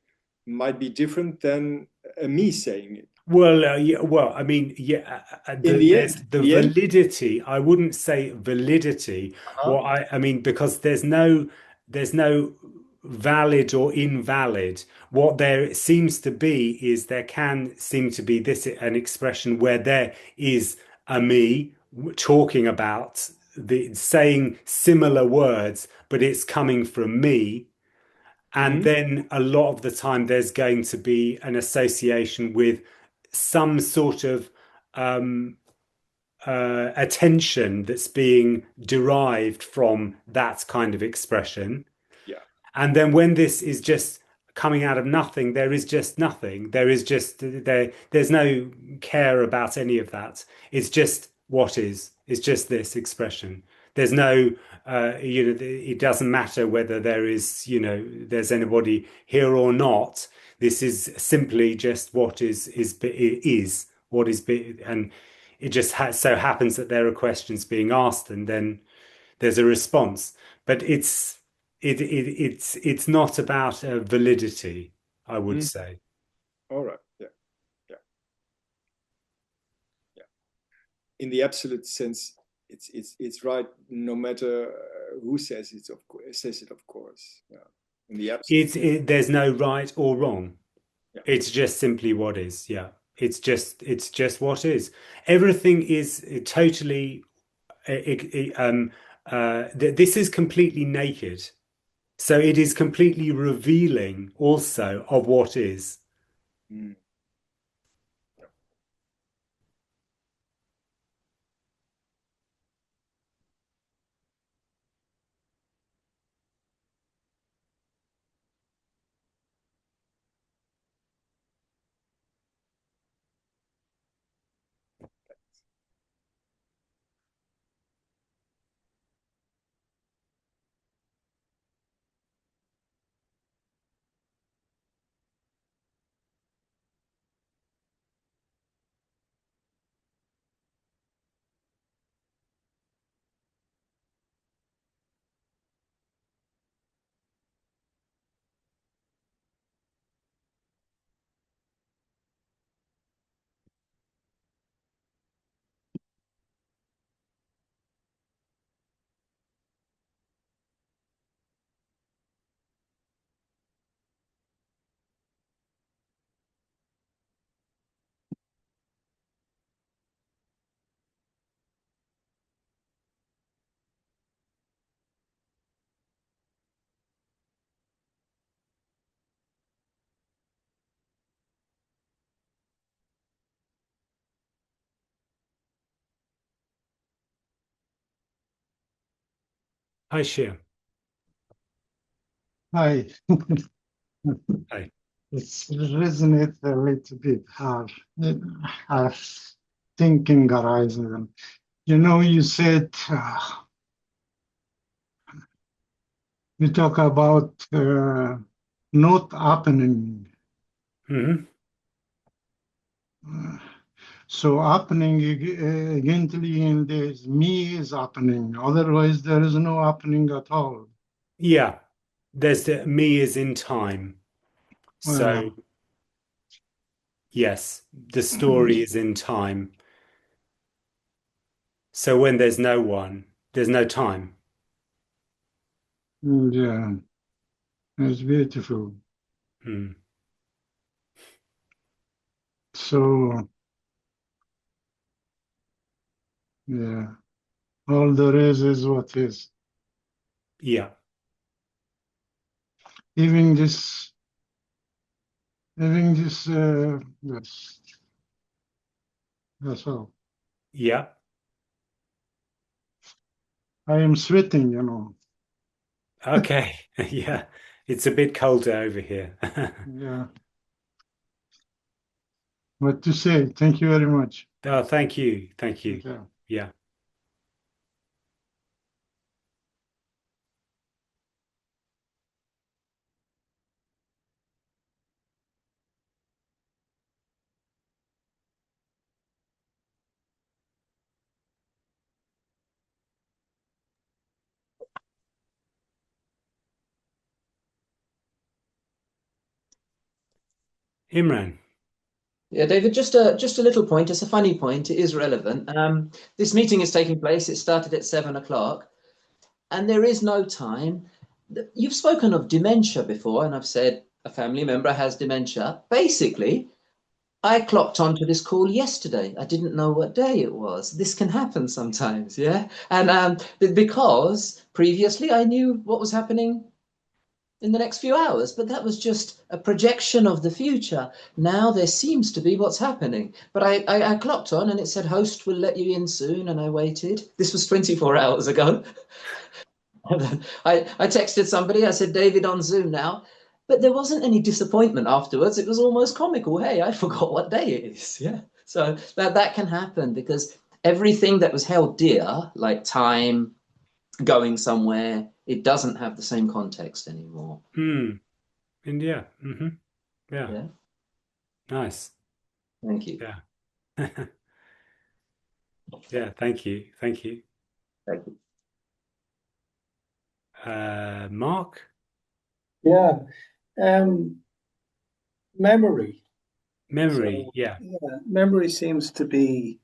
might be different than me saying it. Well, yeah, well, I mean, yeah, In the there's end, the validity. I wouldn't say validity. uh-huh. What I mean, because there's no valid or invalid. What there seems to be is there can seem to be this an expression where there is a me talking about the saying similar words, but it's coming from me. And Mhm. then a lot of the time, there's going to be an association with some sort of um, attention that's being derived from that kind of expression. Yeah. And then when this is just coming out of nothing, there is just nothing. There is just there's no care about any of that. It's just what is. It's just this expression. There's no it doesn't matter whether there is, there's anybody here or not. This is simply just what is what is and it just so happens that there are questions being asked and then there's a response. But it's not about validity, I would Mhm. say. All right. Yeah. Yeah. Yeah. In the absolute sense, it's right no matter who says it. Of course, says it. Of course. Yeah. In the absolute. There's no right or wrong. Yeah. It's just simply what is. Yeah. It's just what is. Everything is totally this is completely naked. So it is completely revealing also of what is. Mm. I share. Hi. Hi. It's resonate a little bit hard. Our thinking horizon. You said you talk about not happening. Hmm. Uh, so happening againly in this me is happening. Otherwise, there is no happening at all. Yeah. There's the me is in time. So Well, yes, the story is in time. So when there's no one, there's no time. yeah, it's beautiful. Mm. So yeah, all there is what is. Yeah. Even this, yes, that's all. Yeah. I am sweating. Okay. Yeah. It's a bit colder over here. Yeah. What to say? Thank you very much. Oh, thank you. Thank you. Okay. Yeah. Imran. Yeah, David, just a little point. It's a funny point. It is relevant. This meeting is taking place. It started at 7 o'clock, and there is no time. You've spoken of dementia before, and I've said a family member has dementia. Basically, I clocked onto this call yesterday. I didn't know what day it was. This can happen sometimes, yeah. And because previously I knew what was happening in the next few hours, but that was just a projection of the future. Now there seems to be what's happening. But I clocked on and it said host will let you in soon, and I waited. This was 24 hours ago. I texted somebody, I said, David on Zoom now. But there wasn't any disappointment afterwards. It was almost comical. Hey, I forgot what day it is. Yeah. So that can happen because everything that was held dear, like time, going somewhere, it doesn't have the same context anymore. India. Mm-hmm. Yeah. Yeah. Nice. Thank you. Yeah. Yeah. Thank you. Thank you. Thank you. Mark? Yeah. Memory. Memory. So, Yeah. yeah, memory seems to be,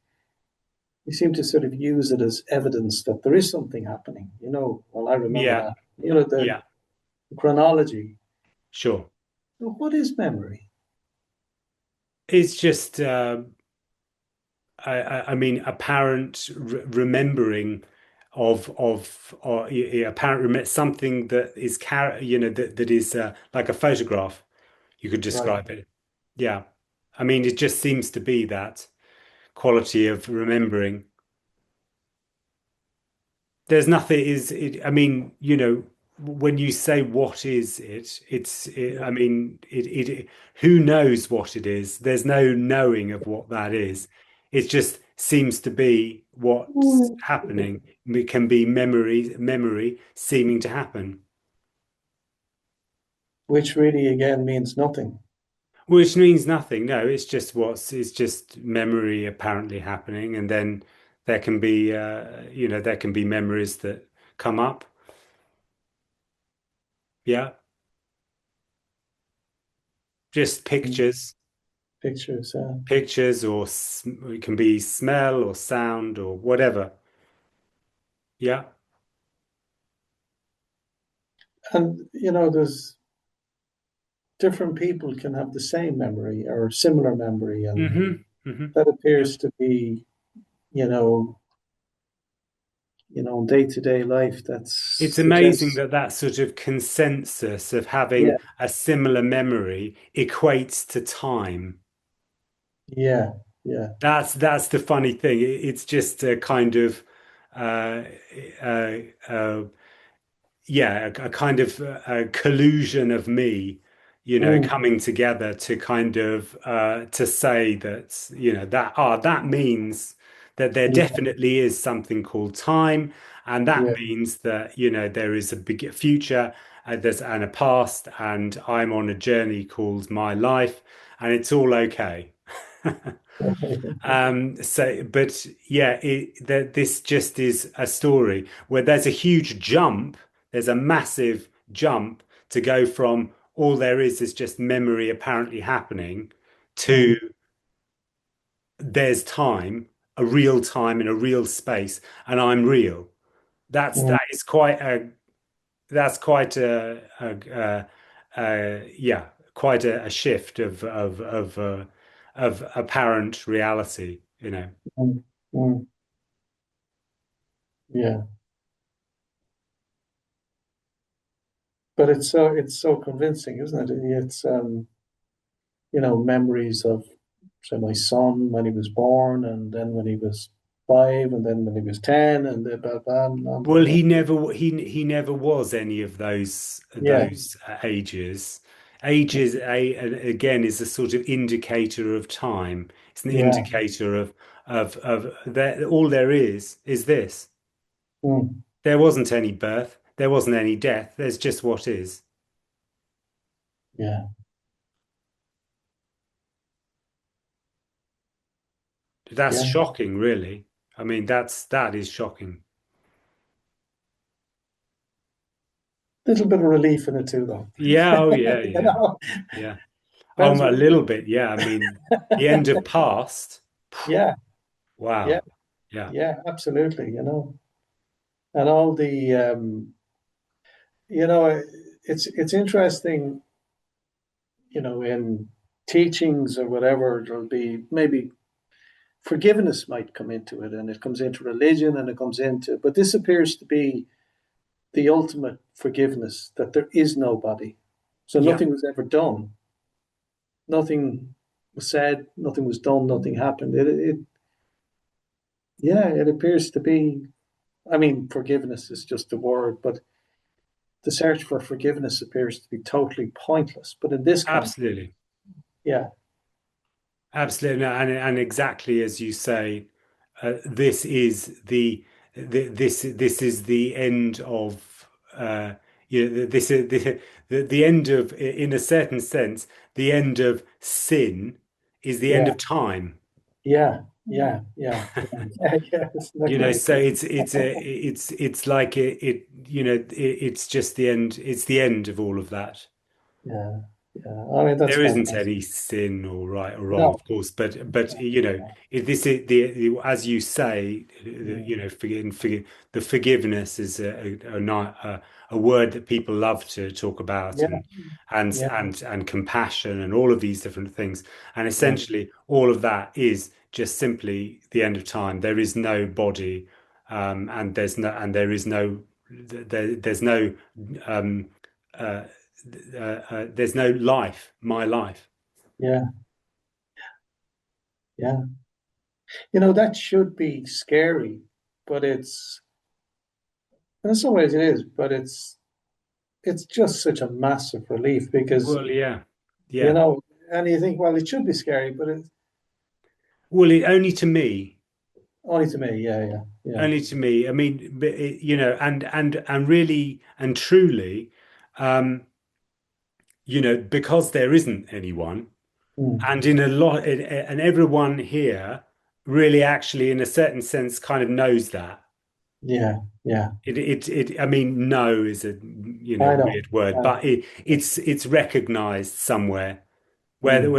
we seem to sort of use it as evidence that there is something happening. Well, I remember Yeah. that. The Yeah. chronology. Sure. So what is memory? It's just, I mean, apparent remembering of or apparent something that is that is like a photograph. You could Right. describe it. Yeah. I mean, it just seems to be that quality of remembering. There's nothing is it, I mean, when you say what is it, I Yeah. mean, who knows what it is? There's no knowing of what that is. It just seems to be what's Mm. happening. It can be memory seeming to happen, Which really again means nothing. which means nothing. No, it's just memory apparently happening, and then there can be, there can be memories that come up. Yeah. Just Mm. pictures, Pictures. pictures, or it can be smell or sound or whatever. Yeah. And there's different people can have the same memory or similar memory, and Hmm. that Yeah. appears to be, you know, day-to-day life that It's amazing suggests, that that sort of consensus of having yeah, a similar memory equates to time. yeah, yeah, That's the funny thing. It's just a kind of uh, uh, uh, yeah, a kind of a collusion of me, mm, coming together to kind of to say that, that means that there yeah, definitely is something called time, and that yeah, means that, there is a big future, there's and a past, and I'm on a journey called my life, and it's all okay. But yeah, this just is a story where there's a huge jump, there's a massive jump to go from all there is just memory apparently happening to mm, there's time, a real time in a real space, and I'm real. mm, That's quite yeah, quite a shift of apparent reality. mm, mm, yeah. But it's so convincing, isn't it? It's memories of, say, my son when he was born, and then when he was 5, and then when he was 10, and then blah, blah, blah, blah, Well, blah. he never was any of Yeah, those ages. Ages again is a sort of indicator of time. It's an yeah, indicator of that all there is this. mm, There wasn't any birth, there wasn't any death. There's just what is. yeah, That's yeah. shocking, really. I mean, that is shocking. Little bit of relief in it too, though. Yeah, oh yeah, you yeah, know? yeah. Depends a what little bit, yeah. I mean, the end of past. yeah, yeah, Wow. Yeah. yeah, absolutely, And all the you know, it's interesting, in teachings or whatever, there'll be maybe forgiveness might come into it, and it comes into religion, and it comes into, but this appears to be the ultimate forgiveness, that there is nobody. So Yeah. nothing was ever done. Nothing was said, nothing was done, nothing happened. Yeah, it appears to be, I mean, forgiveness is just a word, but the search for forgiveness appears to be totally pointless. But in this context, Absolutely. yeah, Absolutely. No, and exactly as you say, this is this is the end of this is the end of, in a certain sense, the end of sin is the end yeah, of time. yeah, yeah, yeah, yeah, yeah, isn't that great? So it's like it's just the end. It's the end of all of that. Yeah, yeah. I mean, that's There isn't fantastic. any sin or right or wrong, No, of course, but yeah, this is as you say, the forgiveness is a word that people love to talk about, yeah, yeah, and compassion and all of these different things, and yeah, essentially all of that is just simply the end of time. There is no body, and there is no there's no um, uh, there's no life, my life. yeah, yeah. That should be scary, but in some ways it is, but it's just such a massive relief because, Well, yeah, you yeah. know, and you think, well, it should be scary, but it's Well, only to me, only to me. Yeah, yeah, yeah. only to me. I mean, but and really and truly, um, because there isn't anyone, Mm, and in a lot, and everyone here really, actually, in a certain sense, kind of knows that. yeah, yeah. I mean, know is a I know. weird word, I but know. it's recognized somewhere. Mm,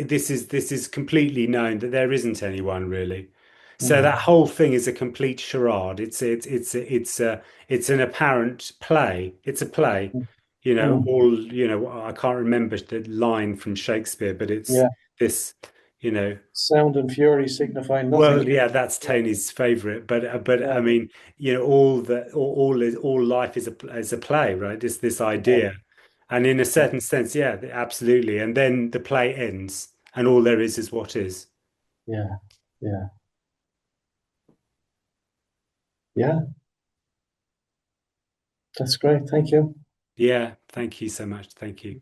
This is completely known that there isn't anyone really. So mm, that whole thing is a complete charade. It's an apparent play. It's a play. mm, mm. I can't remember the line from Shakespeare, but it's Yeah. this, you know, Sound and fury signify nothing. well, yeah, that's Yeah, Tony's favorite, but yeah, I mean, all life is a play, right? This yeah, idea, and in a yeah, certain sense, yeah, absolutely. And then the play ends, and all there is what is. yeah, yeah, yeah. That's great. Thank you. Yeah, thank you so much. Thank you.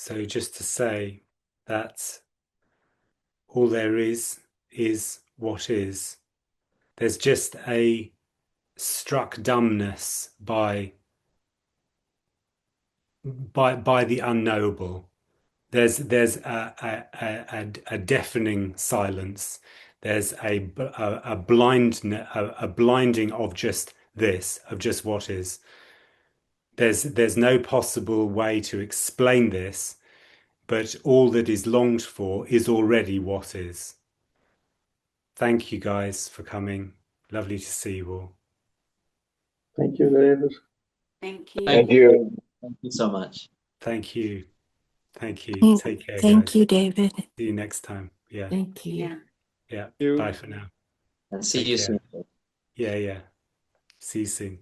So just to say that all there is what is. There's just a struck dumbness by the unknowable. There's a deafening silence. There's a blinding of just this, of just what is. There's no possible way to explain this, but all that is longed for is already what is. Thank you guys for coming. Lovely to see you all. Thank you, David. Thank you. Thank you. Thank you so much. Thank you. Thank you. Take care, Thank guys. you, David. See you next time. Yeah. Thank you. Yeah. Yeah. Thank you. Bye for now. And see Take you care. soon. Yeah. See you soon.